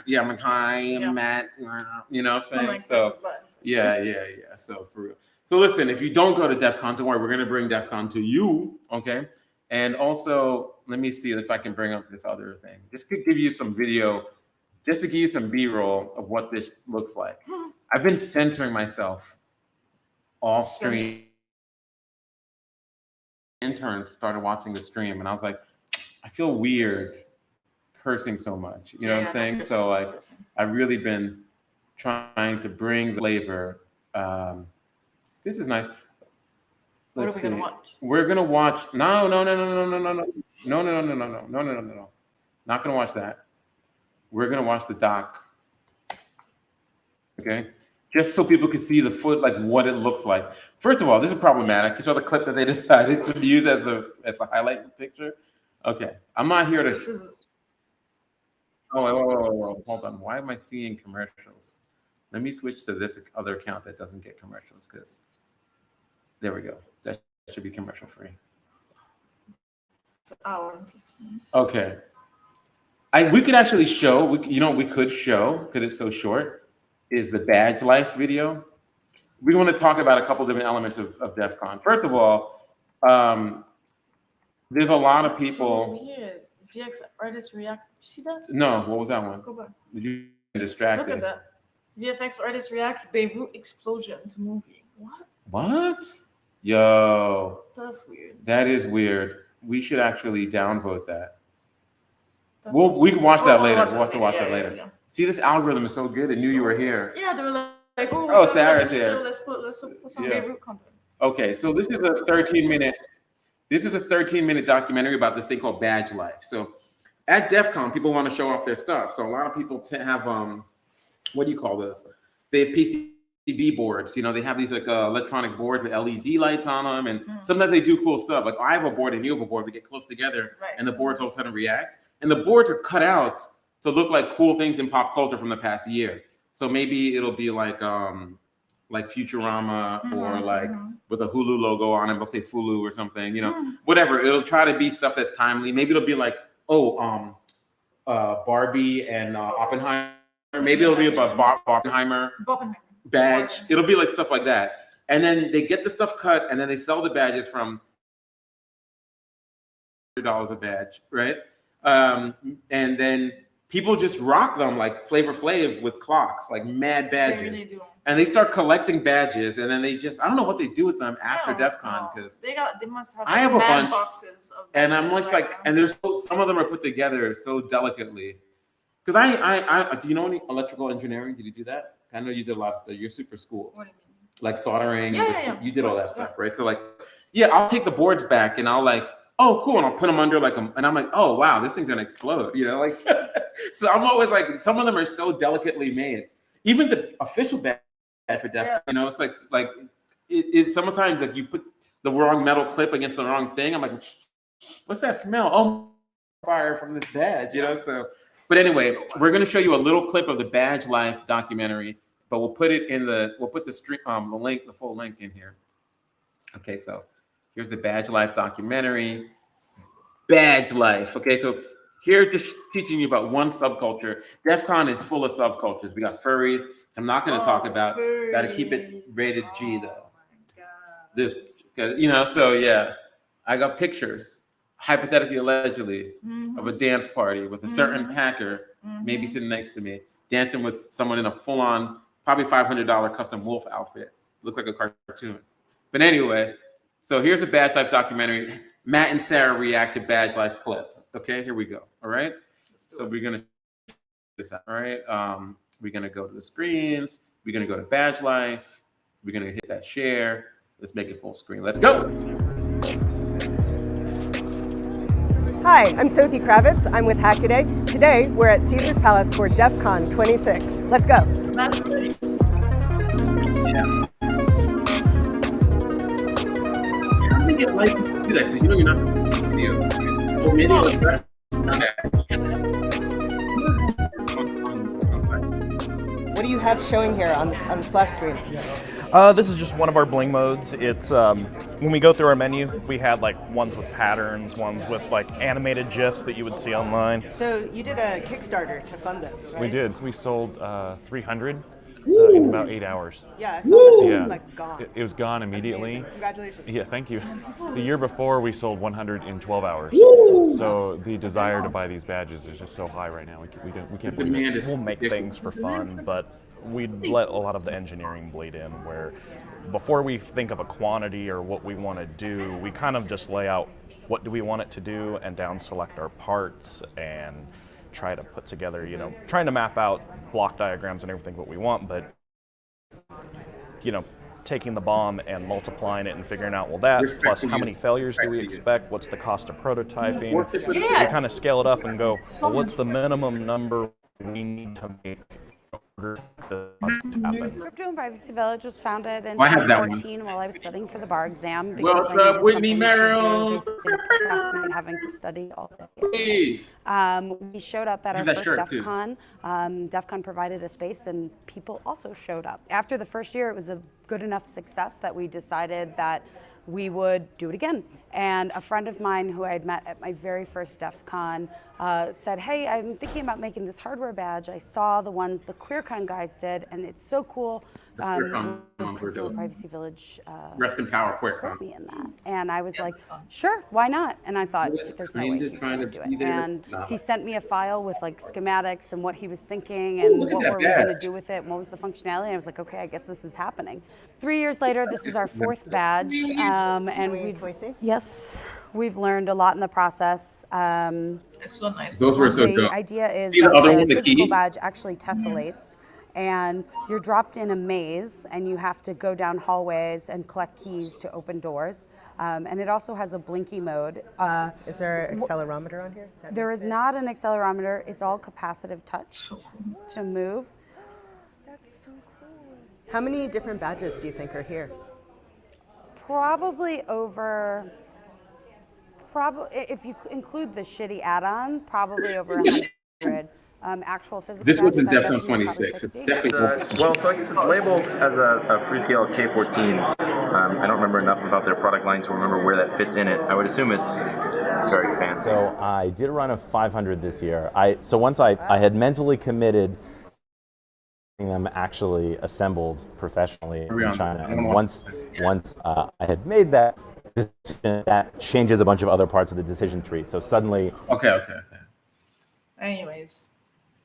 [SPEAKER 1] yeah, I'm like, hi,
[SPEAKER 2] Yeah.
[SPEAKER 1] I'm Matt. You know what I'm
[SPEAKER 2] I'm
[SPEAKER 1] saying?
[SPEAKER 2] like,
[SPEAKER 1] So
[SPEAKER 2] this is bad.
[SPEAKER 1] yeah. So for real. So listen, if you don't go to DEF CON, don't worry, we're gonna bring DEF CON to you, okay? And also, let me see if I can bring up this other thing. Just to give you some video, just to give you some B-roll of what this looks like. I've been centering myself all stream. Intern started watching the stream, and I was like, I feel weird cursing so much. You know what I'm saying? So like, I've really been trying to bring the flavor. This is nice.
[SPEAKER 2] What
[SPEAKER 1] Let's
[SPEAKER 2] are we gonna
[SPEAKER 1] see.
[SPEAKER 2] watch?
[SPEAKER 1] We're gonna watch. No. Not gonna watch that. We're gonna watch the doc. Okay, just so people can see the foot, like what it looks like. First of all, this is problematic. You saw the clip that they decided to use as the highlight picture. Okay, I'm not here to.
[SPEAKER 2] This is
[SPEAKER 1] Oh, whoa. Hold on. Why am I seeing commercials? Let me switch to this other account that doesn't get commercials, because there we go. That should be commercial free.
[SPEAKER 2] it's an hour and 15 minutes.
[SPEAKER 1] Okay. We could actually show, we could show, because it's so short, is the badge life video. We want to talk about a couple different elements of DEF CON. First of all, there's a lot of people.
[SPEAKER 2] So weird. VX artists react. You see that?
[SPEAKER 1] No, what was that one?
[SPEAKER 2] Go back.
[SPEAKER 1] You
[SPEAKER 2] Look
[SPEAKER 1] distracted.
[SPEAKER 2] at that. VFX artist reacts Beirut explosion to movie. What?
[SPEAKER 1] What? Yo,
[SPEAKER 2] That's weird.
[SPEAKER 1] that is weird. We should actually downvote that.
[SPEAKER 2] That's
[SPEAKER 1] We can watch that later. We'll have to watch
[SPEAKER 2] Yeah,
[SPEAKER 1] that
[SPEAKER 2] yeah,
[SPEAKER 1] later.
[SPEAKER 2] yeah.
[SPEAKER 1] See, this algorithm is so good. It knew you were here.
[SPEAKER 2] Yeah, they were like,
[SPEAKER 1] Oh, Sarah's here.
[SPEAKER 2] So let's put some
[SPEAKER 1] Yeah.
[SPEAKER 2] Beirut content.
[SPEAKER 1] Okay, so this is a 13-minute documentary about this thing called Badge Life. So at DEF CON, people want to show off their stuff. So a lot of people have what do you call those? They have PCB boards. You know, they have these like electronic boards with LED lights on them, and sometimes they do cool stuff. Like I have a board and you have a board. We get close together,
[SPEAKER 2] Right.
[SPEAKER 1] and the boards all of a sudden react. And the boards are cut out to look like cool things in pop culture from the past year. So maybe it'll be like Futurama or like with a Hulu logo on it. They'll say Fulu or something, whatever. It'll try to be stuff that's timely. Maybe it'll be like, Barbie and Oppenheimer. Maybe it'll be about Oppenheimer badge. It'll be like stuff like that. And then they get the stuff cut and then they sell the badges from $100 a badge, right? And then people just rock them like Flavor Flav with clocks, like mad badges. They really do. And they start collecting badges, and then they just, I don't know what they do with them after DEFCON, because
[SPEAKER 2] they must have.
[SPEAKER 1] I have a bunch
[SPEAKER 2] boxes of badges,
[SPEAKER 1] and I'm like, and there's some of them are put together so delicately. Because I do you know any electrical engineering? Did you do that? I know you did a lot of stuff. You're super school. What do you mean? Like soldering.
[SPEAKER 2] Yeah.
[SPEAKER 1] You did all that stuff, right? So like, yeah, I'll take the boards back and I'll like, oh, cool, and I'll put them under and I'm like, oh wow, this thing's gonna explode, like. So I'm always like, some of them are so delicately made. Even the official badge for DEFCON, it's like it sometimes like you put the wrong metal clip against the wrong thing. I'm like, what's that smell? Oh, fire from this badge, So, but anyway, we're gonna show you a little clip of the Badge Life documentary, but we'll put the stream, the link, the full link in here. Okay, so here's the Badge Life documentary. Badge Life. Okay, so here just teaching you about one subculture. DEFCON is full of subcultures. We got furries. I'm not going to talk about. Got to keep it rated G though. This, so yeah, I got pictures, hypothetically, allegedly, of a dance party with a certain hacker, maybe sitting next to me, dancing with someone in a full-on, probably $500 custom wolf outfit. Looked like a cartoon. But anyway, so here's the Badge Life documentary. Matt and Sarah react to Badge Life clip. Okay, here we go. All right. So we're gonna this out. All right. We're gonna go to the screens. We're gonna go to Badge Life. We're gonna hit that share. Let's make it full screen. Let's go.
[SPEAKER 4] Hi, I'm Sophie Kravitz. I'm with Hackaday. Today we're at Caesar's Palace for DEFCON 26. Let's go.
[SPEAKER 2] That's great.
[SPEAKER 1] Yeah. Get like do that because you're not video. Or maybe it's better.
[SPEAKER 4] What do you have showing here on the splash screen?
[SPEAKER 5] This is just one of our bling modes. It's when we go through our menu, we had like ones with patterns, ones with like animated GIFs that you would see online.
[SPEAKER 4] So you did a Kickstarter to fund this, right?
[SPEAKER 5] We did. We sold 300 in about 8 hours.
[SPEAKER 4] Yeah, I saw that.
[SPEAKER 5] Yeah.
[SPEAKER 4] It was like gone.
[SPEAKER 5] It was gone immediately.
[SPEAKER 4] Amazing. Congratulations.
[SPEAKER 5] Yeah, thank you. The year before, we sold 100 in 12 hours. So the desire to buy these badges is just so high right now. We can't believe it. We'll make things for fun, but we'd let a lot of the engineering bleed in, where before we think of a quantity or what we want to do, we kind of just lay out what do we want it to do and down select our parts and try to put together, trying to map out block diagrams and everything what we want, but taking the bomb and multiplying it and figuring out, well, that plus how many failures do we expect, what's the cost of prototyping. We kind of scale it up and go, well, what's the minimum number we need to make in order for this to happen.
[SPEAKER 6] Crypto and Privacy Village was founded in
[SPEAKER 1] I have that one.
[SPEAKER 6] 2014 while I was studying for the bar exam.
[SPEAKER 1] What's up, Whitney Merrill?
[SPEAKER 6] Having to study all day.
[SPEAKER 1] Hey.
[SPEAKER 6] We showed up at our first DEFCON. DEFCON provided a space and people also showed up. After the first year, it was a good enough success that we decided that we would do it again. And a friend of mine who I had met at my very first DEFCON said, hey, I'm thinking about making this hardware badge. I saw the ones the QueerCon guys did, and it's so cool. Privacy Village
[SPEAKER 1] Rest in power,
[SPEAKER 6] scored me in that. And I was like, sure, why not? And I thought, there's no way he's going to do it. And he sent me a file with like schematics and what he was thinking and what were we going to do with it and what was the functionality. And I was like, okay, I guess this is happening. 3 years later, this is our fourth badge. And we've learned a lot in the process.
[SPEAKER 2] It's so nice.
[SPEAKER 1] Those were so
[SPEAKER 6] the
[SPEAKER 1] dope.
[SPEAKER 6] idea is
[SPEAKER 1] See the
[SPEAKER 6] that
[SPEAKER 1] other
[SPEAKER 6] the
[SPEAKER 1] one, the
[SPEAKER 6] physical
[SPEAKER 1] key?
[SPEAKER 6] badge actually tessellates, and you're dropped in a maze, and you have to go down hallways and collect keys to open doors. And it also has a blinky mode.
[SPEAKER 4] Is there an accelerometer on here?
[SPEAKER 6] There is not an accelerometer. It's all capacitive touch to move.
[SPEAKER 4] That's so cool. How many different badges do you think are here?
[SPEAKER 6] Probably over. If you include the shitty add-on, probably over 100. actual physical.
[SPEAKER 1] This wasn't
[SPEAKER 6] badges, I guess
[SPEAKER 1] DEFCON
[SPEAKER 6] you would
[SPEAKER 1] 26. It's
[SPEAKER 6] probably
[SPEAKER 1] definitely
[SPEAKER 7] Well, so I guess it's labeled as a Freescale K14. I don't remember enough about their product line to remember where that fits in it. I would assume it's very fancy.
[SPEAKER 8] So I did a run of 500 this year. So once I had mentally committed them actually assembled professionally in China, and once I had made that decision, that changes a bunch of other parts of the decision tree. So suddenly,
[SPEAKER 1] okay.
[SPEAKER 2] Anyways,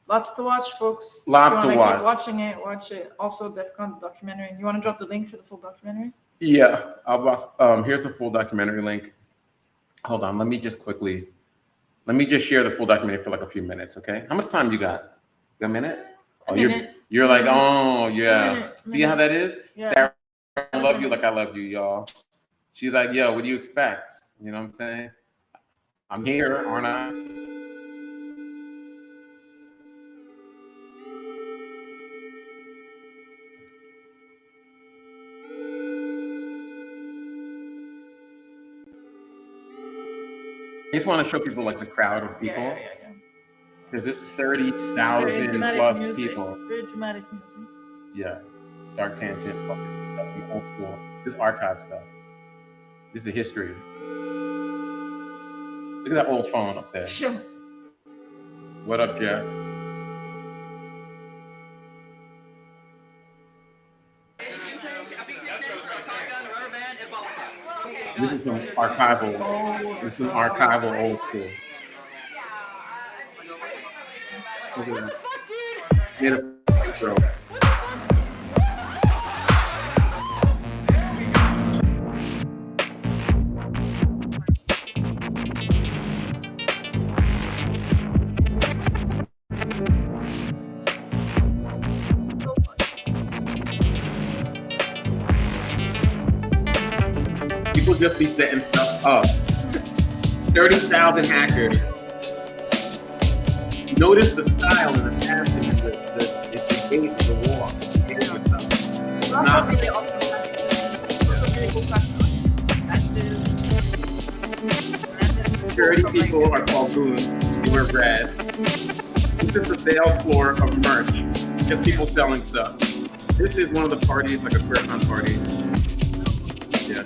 [SPEAKER 2] lots to watch, folks.
[SPEAKER 1] Lots
[SPEAKER 2] if
[SPEAKER 1] to
[SPEAKER 2] you wanna
[SPEAKER 1] watch.
[SPEAKER 2] Keep watching it. Watch it. Also, DEFCON documentary. You want to drop the link for the full documentary?
[SPEAKER 1] Yeah, here's the full documentary link. Hold on, let me just share the full documentary for like a few minutes, okay? How much time you got? A minute? Oh, you're like, oh yeah. See how that is?
[SPEAKER 2] Yeah.
[SPEAKER 1] Sarah, I love you like I love you, y'all. She's like, yo, what do you expect? You know what I'm saying? I'm here, aren't I? I just want to show people like the crowd of people.
[SPEAKER 2] Yeah.
[SPEAKER 1] There's this 30,000 plus people.
[SPEAKER 2] Very dramatic music.
[SPEAKER 1] Yeah. Dark tangent, puppets, stuff from old school. This archive stuff. This is the history. Look at that old phone up there.
[SPEAKER 2] Sure.
[SPEAKER 1] What up, Jeff? This is some archival. This is some archival old school. Look at that. Made a throw. People just be setting stuff up. 30,000 hackers. Notice the style and the passion and the engagement, the war. It's not
[SPEAKER 2] really awesome. Really cool question.
[SPEAKER 1] 30 people are called goons. They wear red. This is the sales floor of merch. Just people selling stuff. This is one of the parties, like a QueerCon party. Yeah.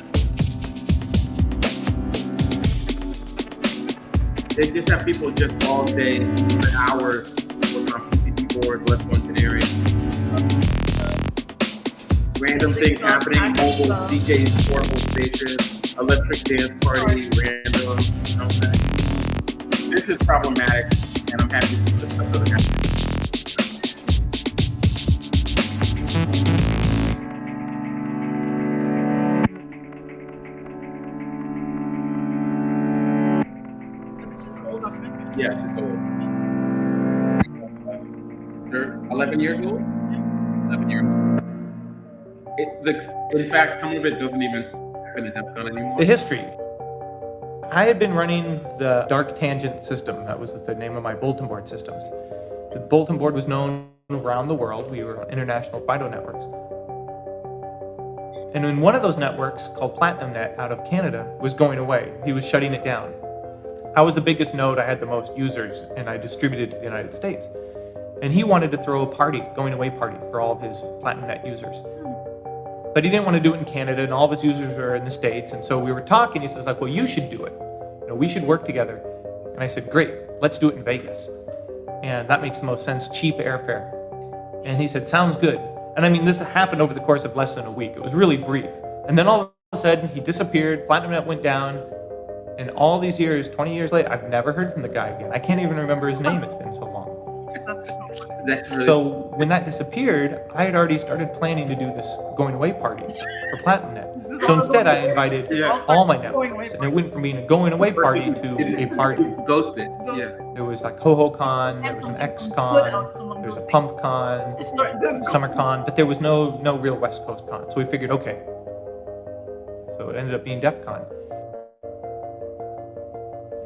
[SPEAKER 1] They just have people just all day for hours working on PC boards, left one canary. Random things happening, mobile DJs, portable stations, electric dance party, random. Okay. This is problematic, and I'm happy to put stuff doesn't happen.
[SPEAKER 2] This is an old documentary.
[SPEAKER 1] Yes, it's old. They're 11 years old? 11 years old. In fact, some of it doesn't even happen at DEFCON anymore.
[SPEAKER 9] The history. I had been running the dark tangent system. That was the name of my bulletin board systems. The bulletin board was known around the world. We were on international FIDO networks. And in one of those networks, called PlatinumNet out of Canada, was going away. He was shutting it down. I was the biggest node, I had the most users, and I distributed to the United States. And he wanted to throw a party, going away party, for all of his PlatinumNet users. But he didn't want to do it in Canada, and all of his users were in the States. And so we were talking, he says, like, well, you should do it. You know, we should work together. And I said, great, let's do it in Vegas. And that makes the most sense, cheap airfare. And he said, sounds good. And I mean, this happened over the course of less than a week. It was really brief. And then all of a sudden, he disappeared, PlatinumNet went down, and all these years, 20 years later, I've never heard from the guy again. I can't even remember his name, it's been so long.
[SPEAKER 1] That's really
[SPEAKER 9] So when that disappeared, I had already started planning to do this going away party for PlatinumNet. So instead, I invited all my networks, and it went from being a going away party to a party.
[SPEAKER 1] Ghosted. Yeah.
[SPEAKER 9] There was like HoHoCon, there was an XCon, there was a PumpCon, SummerCon, but there was no real West Coast con. So we figured, okay. So it ended up being DEFCON.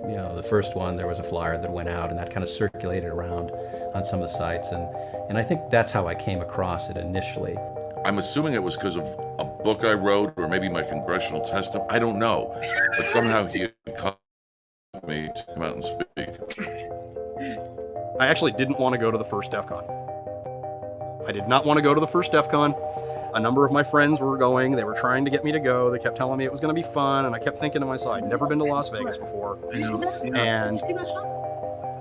[SPEAKER 10] You know, the first one, there was a flyer that went out and that kind of circulated around on some of the sites. And I think that's how I came across it initially.
[SPEAKER 11] I'm assuming it was because of a book I wrote or maybe my congressional testimony. I don't know. But somehow he called me to come out and speak.
[SPEAKER 12] I actually didn't want to go to the first DEFCON. I did not want to go to the first DEFCON. A number of my friends were going. They were trying to get me to go. They kept telling me it was going to be fun, and I kept thinking to myself, I'd never been to Las Vegas before. And,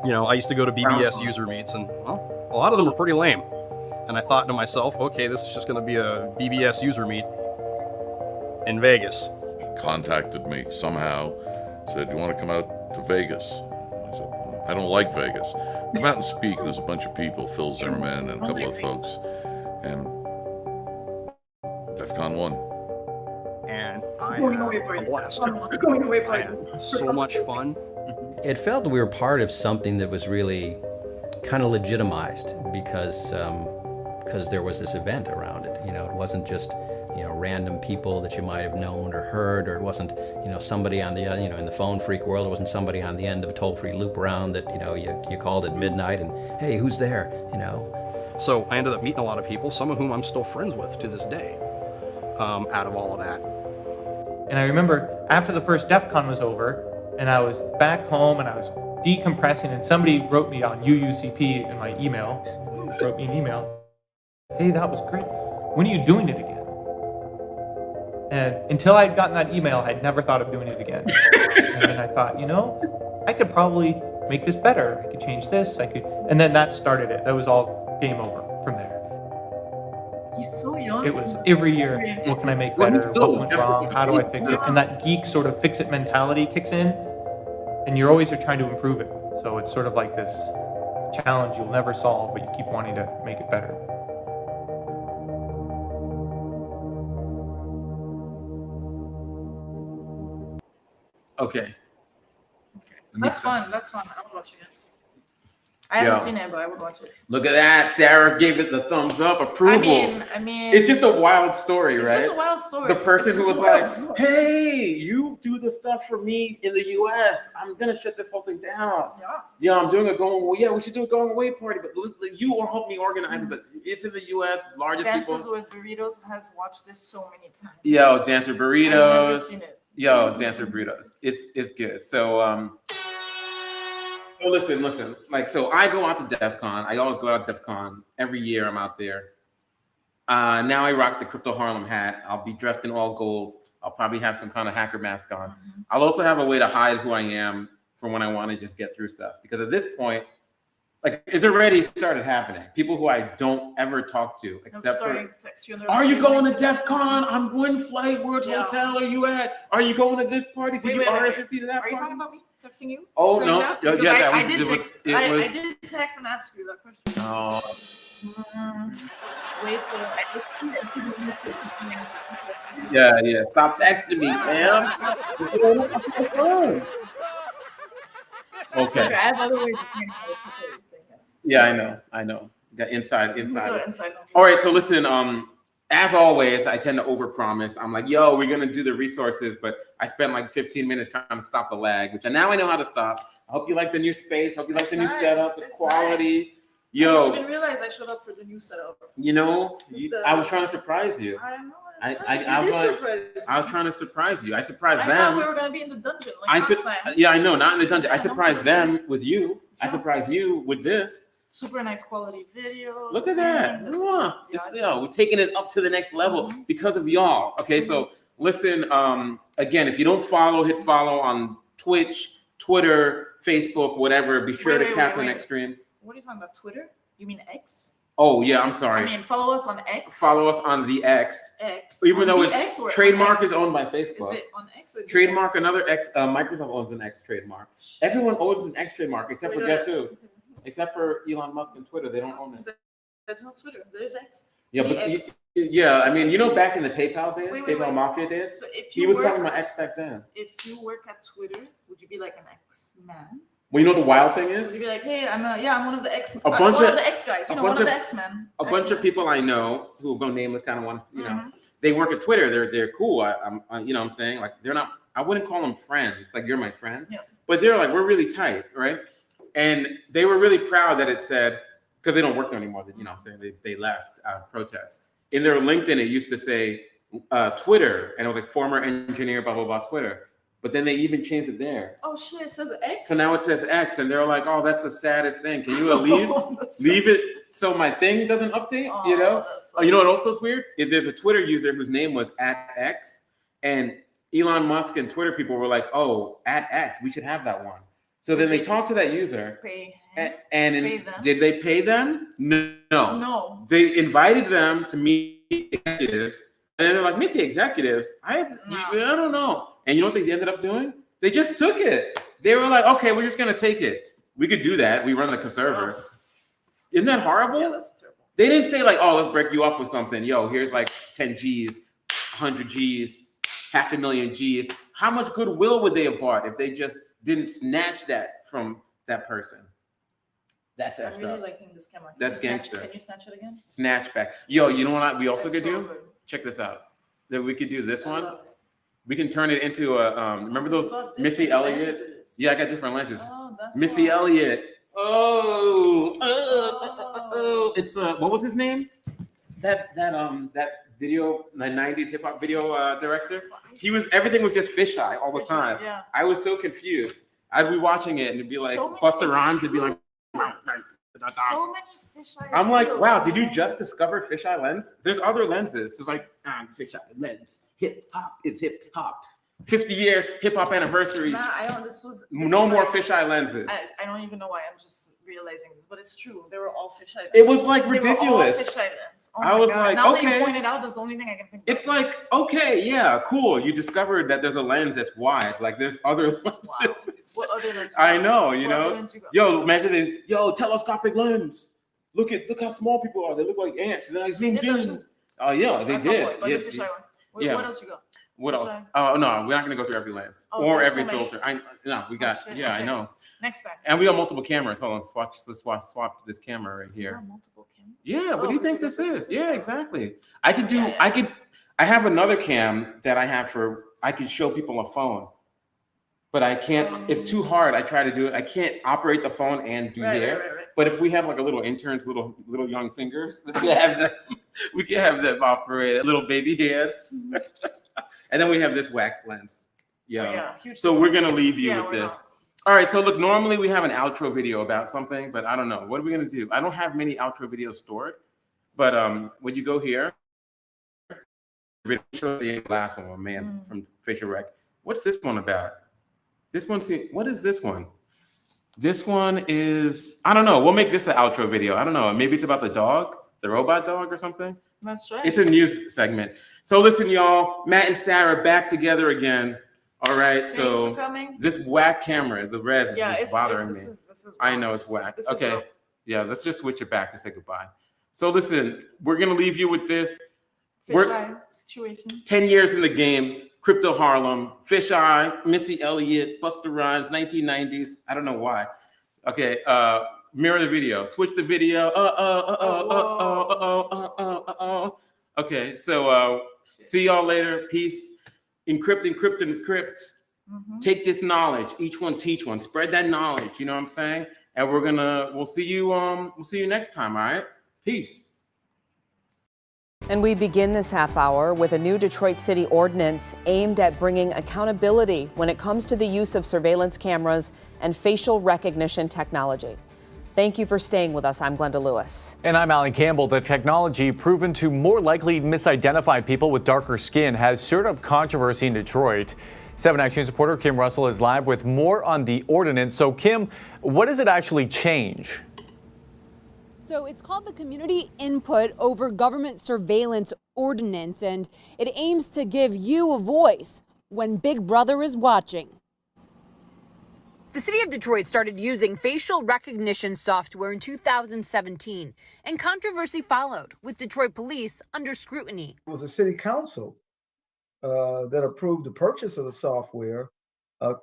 [SPEAKER 12] you know, I used to go to BBS user meets, and, well, a lot of them were pretty lame. And I thought to myself, okay, this is just going to be a BBS user meet in Vegas.
[SPEAKER 11] Contacted me somehow, said, "You want to come out to Vegas?" I said, "I don't like Vegas. Come out and speak." There's a bunch of people, Phil Zimmerman and a couple of folks, and DEFCON 1.
[SPEAKER 12] And I had a blast. I had so much fun.
[SPEAKER 10] It felt that we were part of something that was really kind of legitimized because there was this event around it. You know, it wasn't just, you know, random people that you might have known or heard, or it wasn't, you know, somebody on the, you know, in the phone freak world, it wasn't somebody on the end of a toll-free loop around that, you know, you called at midnight and, hey, who's there, you know?
[SPEAKER 12] So I ended up meeting a lot of people, some of whom I'm still friends with to this day, out of all of that.
[SPEAKER 9] And I remember after the first DEFCON was over, and I was back home and I was decompressing, and somebody wrote me on UUCP in my email, wrote me an email, "Hey, that was great. When are you doing it again?" And until I'd gotten that email, I'd never thought of doing it again. And then I thought, you know, I could probably make this better. I could change this, and then that started it. That was all game over from there.
[SPEAKER 2] He's so young.
[SPEAKER 9] It was every year, what can I make better? What went wrong? How do I fix it? And that geek sort of fix-it mentality kicks in, and you're always trying to improve it. So it's sort of like this challenge you'll never solve, but you keep wanting to make it better.
[SPEAKER 1] Okay.
[SPEAKER 2] That's fun. That's fun. I would watch it. I haven't seen it, but I would watch it.
[SPEAKER 1] Look at that. Sarah gave it the thumbs up, approval.
[SPEAKER 2] I mean,
[SPEAKER 1] it's just a wild story, right?
[SPEAKER 2] It's just a wild story.
[SPEAKER 1] The person who was like, "Hey, you do the stuff for me in the U.S. I'm gonna shut this whole thing down. Yeah, I'm doing a going away. Yeah, we should do a going away party, but you will help me organize it. But it's in the U.S. Largest
[SPEAKER 2] Dances
[SPEAKER 1] people.
[SPEAKER 2] with Burritos has watched this so many times.
[SPEAKER 1] Yo, Dancer Burritos.
[SPEAKER 2] I've never seen it.
[SPEAKER 1] Yo, Dancer Burritos. It's good. So So listen. Like, so I go out to DEFCON. I always go out to DEFCON. Every year I'm out there. Now I rock the Cryptoharlem hat. I'll be dressed in all gold. I'll probably have some kind of hacker mask on. I'll also have a way to hide who I am from when I want to just get through stuff. Because at this point, like, it's already started happening. People who I don't ever talk to, except for, "Are you going to DEFCON? I'm one flight. Where's hotel are you at? Are you going to this party? Did you RSVP to that party?"
[SPEAKER 2] Are you talking about me? Texting you?
[SPEAKER 1] Oh, no. Yeah,
[SPEAKER 2] I did text and ask you that question.
[SPEAKER 1] Oh.
[SPEAKER 2] Wait for it.
[SPEAKER 1] Yeah. Stop texting me, fam. Okay.
[SPEAKER 2] I have other ways to
[SPEAKER 1] Yeah, I know. Got inside. All right, so listen, as always, I tend to overpromise. I'm like, "Yo, we're gonna do the resources," but I spent like 15 minutes trying to stop the lag, which now I know how to stop. I hope you like the new space. Hope you like the new setup, the quality.
[SPEAKER 2] Nice.
[SPEAKER 1] Yo,
[SPEAKER 2] I didn't even realize I showed up for the new setup.
[SPEAKER 1] You know, I was trying to surprise you.
[SPEAKER 2] I know.
[SPEAKER 1] I was trying to surprise you. I surprised them.
[SPEAKER 2] I thought we were gonna be in the dungeon like last time.
[SPEAKER 1] Yeah, I know, not in the dungeon. I surprised them with you. I surprised you with this.
[SPEAKER 2] Super nice quality video.
[SPEAKER 1] Look at that. We're taking it up to the next level because of y'all. Okay, so listen, again, if you don't follow, hit follow on Twitch, Twitter, Facebook, whatever. Be sure to catch the next stream.
[SPEAKER 2] What are you talking about? Twitter? You mean X?
[SPEAKER 1] Oh, yeah, I'm sorry.
[SPEAKER 2] I mean, follow us on X.
[SPEAKER 1] Follow us on the X. Even though it's trademark is owned by Facebook.
[SPEAKER 2] Is it on X or
[SPEAKER 1] trademark? Another X. Microsoft owns an X trademark. Everyone owns an X trademark except for guess who? Except for Elon Musk and Twitter, they don't own it.
[SPEAKER 2] There's no Twitter. There's X.
[SPEAKER 1] Yeah, but I mean, you know, back in the PayPal days, PayPal Mafia days,
[SPEAKER 2] so if
[SPEAKER 1] he was talking about X back then.
[SPEAKER 2] If you work at Twitter, would you be like an X man?
[SPEAKER 1] Well, you know what the wild thing is?
[SPEAKER 2] Would you be like, "Hey, I'm one of the X.
[SPEAKER 1] One of
[SPEAKER 2] the X guys. One of the X men."
[SPEAKER 1] A bunch of people I know who will go nameless, kind of one. You know, they work at Twitter. They're cool. You know what I'm saying? Like, they're not. I wouldn't call them friends. Like, you're my friend. Yeah. But they're like, we're really tight, right? And they were really proud that it said, because they don't work there anymore. You know what I'm saying? They left protest. In their LinkedIn, it used to say Twitter, and it was like former engineer, blah, blah, blah, Twitter. But then they even changed it there.
[SPEAKER 2] Oh shit, it says X?
[SPEAKER 1] So now it says X, and they're like, oh, that's the saddest thing. Can you at least leave it so my thing doesn't update, you know? So you know what also is weird? Is there's a Twitter user whose name was @X, and Elon Musk and Twitter people were like, oh, @X, we should have that one. So then they talked to that user, did they pay them? No. They invited them to meet executives, and they're like, meet the executives? I don't know. And you know what they ended up doing? They just took it. They were like, okay, we're just gonna take it. We could do that. We run the server. Isn't that horrible?
[SPEAKER 2] Yeah, that's terrible.
[SPEAKER 1] They didn't say like, oh, let's break you off with something. Yo, here's like 10 G's, 100 G's, 500,000 G's. How much goodwill would they have bought if they just didn't snatch that from that person? That's effed up.
[SPEAKER 2] I'm really liking this camera.
[SPEAKER 1] That's gangster.
[SPEAKER 2] Can you snatch it again?
[SPEAKER 1] Snatch back. Yo, you know what we also could do? Check this out. That we could do this one. We can turn it into a, remember those Missy Elliott? Lenses. Yeah, I got different lenses. Oh, that's Missy Elliott. It's what was his name? That video, the 90s hip hop video director. Everything was just fisheye all the time. Yeah. I was so confused. I'd be watching it and it'd be like Busta Rhymes would be like
[SPEAKER 2] so many fisheye.
[SPEAKER 1] I'm like, wow, did you just discover fisheye lens? There's other lenses. It's like fisheye lens. Hip hop, it's hip hop. 50 years hip hop anniversaries.
[SPEAKER 2] Nah, I don't. This
[SPEAKER 1] no more fisheye lenses.
[SPEAKER 2] I don't even know why. I'm just realizing this, but it's true. They were all fisheye lenses.
[SPEAKER 1] It was like ridiculous.
[SPEAKER 2] Fisheye lens. Oh
[SPEAKER 1] I was God. Like,
[SPEAKER 2] now
[SPEAKER 1] okay.
[SPEAKER 2] That you pointed out, that's the only thing I can think of.
[SPEAKER 1] It's like, okay, yeah, cool. You discovered that there's a lens that's wide. Like there's other lenses.
[SPEAKER 2] Wow. What other lenses?
[SPEAKER 1] I know, you know. Yo, imagine this. Yo, telescopic lens. Look how small people are. They look like ants. And then I zoomed in. Oh yeah, they did.
[SPEAKER 2] Like the fisheye one.
[SPEAKER 1] Yeah.
[SPEAKER 2] What else you got?
[SPEAKER 1] What else? Oh no, we're not gonna go through every lens or every filter. We got. Yeah, I know.
[SPEAKER 2] Next time.
[SPEAKER 1] And we got multiple cameras. Hold on, let's swap this camera right here.
[SPEAKER 2] Multiple cameras.
[SPEAKER 1] Yeah. What do you think this is? Yeah, exactly. I have another cam that I have I can show people a phone, but I can't. It's too hard. I try to do it. I can't operate the phone and do hair. Right. But if we have like a little intern's little young fingers, we can have them operate little baby hands. And then we have this whack lens. Yeah. So we're gonna leave you with this. All right. So look, normally we have an outro video about something, but I don't know. What are we gonna do? I don't have many outro videos stored, but when you go here, show the last one, man, from Facial Rec. What's this one about? This one, what is this one? This one is, I don't know. We'll make this the outro video. I don't know. Maybe it's about the dog, the robot dog or something.
[SPEAKER 2] That's right.
[SPEAKER 1] It's a news segment. So listen, y'all, Matt and Sarah back together again. All right. So this whack camera, the res is bothering me. I know it's whack. Okay. Yeah, let's just switch it back to say goodbye. So listen, we're going to leave you with this.
[SPEAKER 2] Fisheye situation.
[SPEAKER 1] 10 years in the game. Cryptoharlem, Fisheye, Missy Elliott, Busta Rhymes, 1990s. I don't know why. Okay, mirror the video. Switch the video. Okay, so see y'all later. Peace. Encrypt, encrypt, encrypt. Take this knowledge. Each one teach one. Spread that knowledge. You know what I'm saying? And we'll see you next time. All right. Peace.
[SPEAKER 13] And we begin this half hour with a new Detroit City ordinance aimed at bringing accountability when it comes to the use of surveillance cameras and facial recognition technology. Thank you for staying with us. I'm Glenda Lewis.
[SPEAKER 14] And I'm Alan Campbell. The technology proven to more likely misidentify people with darker skin has stirred up controversy in Detroit. 7 Action News reporter Kim Russell is live with more on the ordinance. So Kim, what does it actually change?
[SPEAKER 15] So it's called the Community Input Over Government Surveillance Ordinance, and it aims to give you a voice when Big Brother is watching.
[SPEAKER 16] The city of Detroit started using facial recognition software in 2017, and controversy followed, with Detroit police under scrutiny.
[SPEAKER 17] It was the city council that approved the purchase of the software.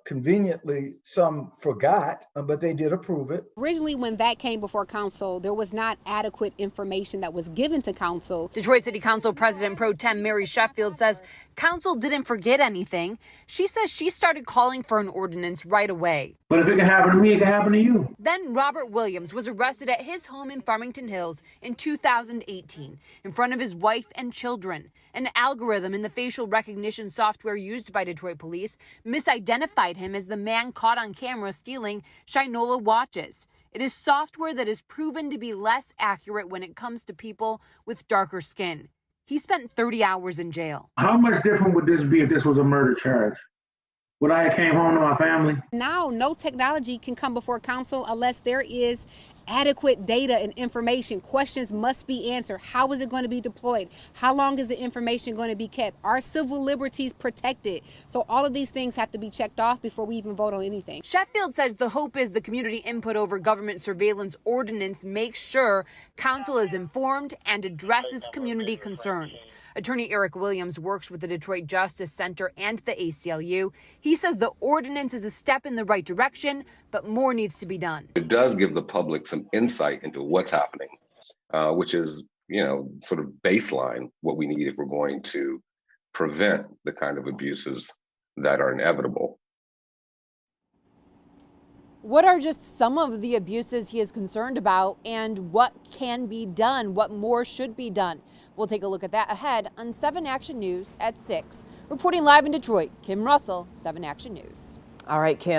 [SPEAKER 17] Conveniently, some forgot, but they did approve it.
[SPEAKER 15] Originally, when that came before council, there was not adequate information that was given to council.
[SPEAKER 16] Detroit City Council President Pro Tem Mary Sheffield says Council didn't forget anything. She says she started calling for an ordinance right away.
[SPEAKER 18] But if it can happen to me, it can happen to you.
[SPEAKER 16] Then Robert Williams was arrested at his home in Farmington Hills in 2018 in front of his wife and children. An algorithm in the facial recognition software used by Detroit police misidentified him as the man caught on camera stealing Shinola watches. It is software that is proven to be less accurate when it comes to people with darker skin. He spent 30 hours in jail.
[SPEAKER 18] How much different would this be if this was a murder charge? Would I have came home to my family?
[SPEAKER 19] Now, no technology can come before council unless there is adequate data and information. Questions must be answered. How is it going to be deployed? How long is the information going to be kept? Are civil liberties protected? So all of these things have to be checked off before we even vote on anything.
[SPEAKER 16] Sheffield says the hope is the community input over government surveillance ordinance makes sure council is informed and addresses community concerns. Attorney Eric Williams works with the Detroit Justice Center and the ACLU. He says the ordinance is a step in the right direction, but more needs to be done.
[SPEAKER 20] It does give the public some insight into what's happening, which is, sort of baseline what we need if we're going to prevent the kind of abuses that are inevitable.
[SPEAKER 15] What are just some of the abuses he is concerned about, and what can be done? What more should be done? We'll take a look at that ahead on 7 Action News at 6. Reporting live in Detroit, Kim Russell, 7 Action News.
[SPEAKER 13] All right, Kim.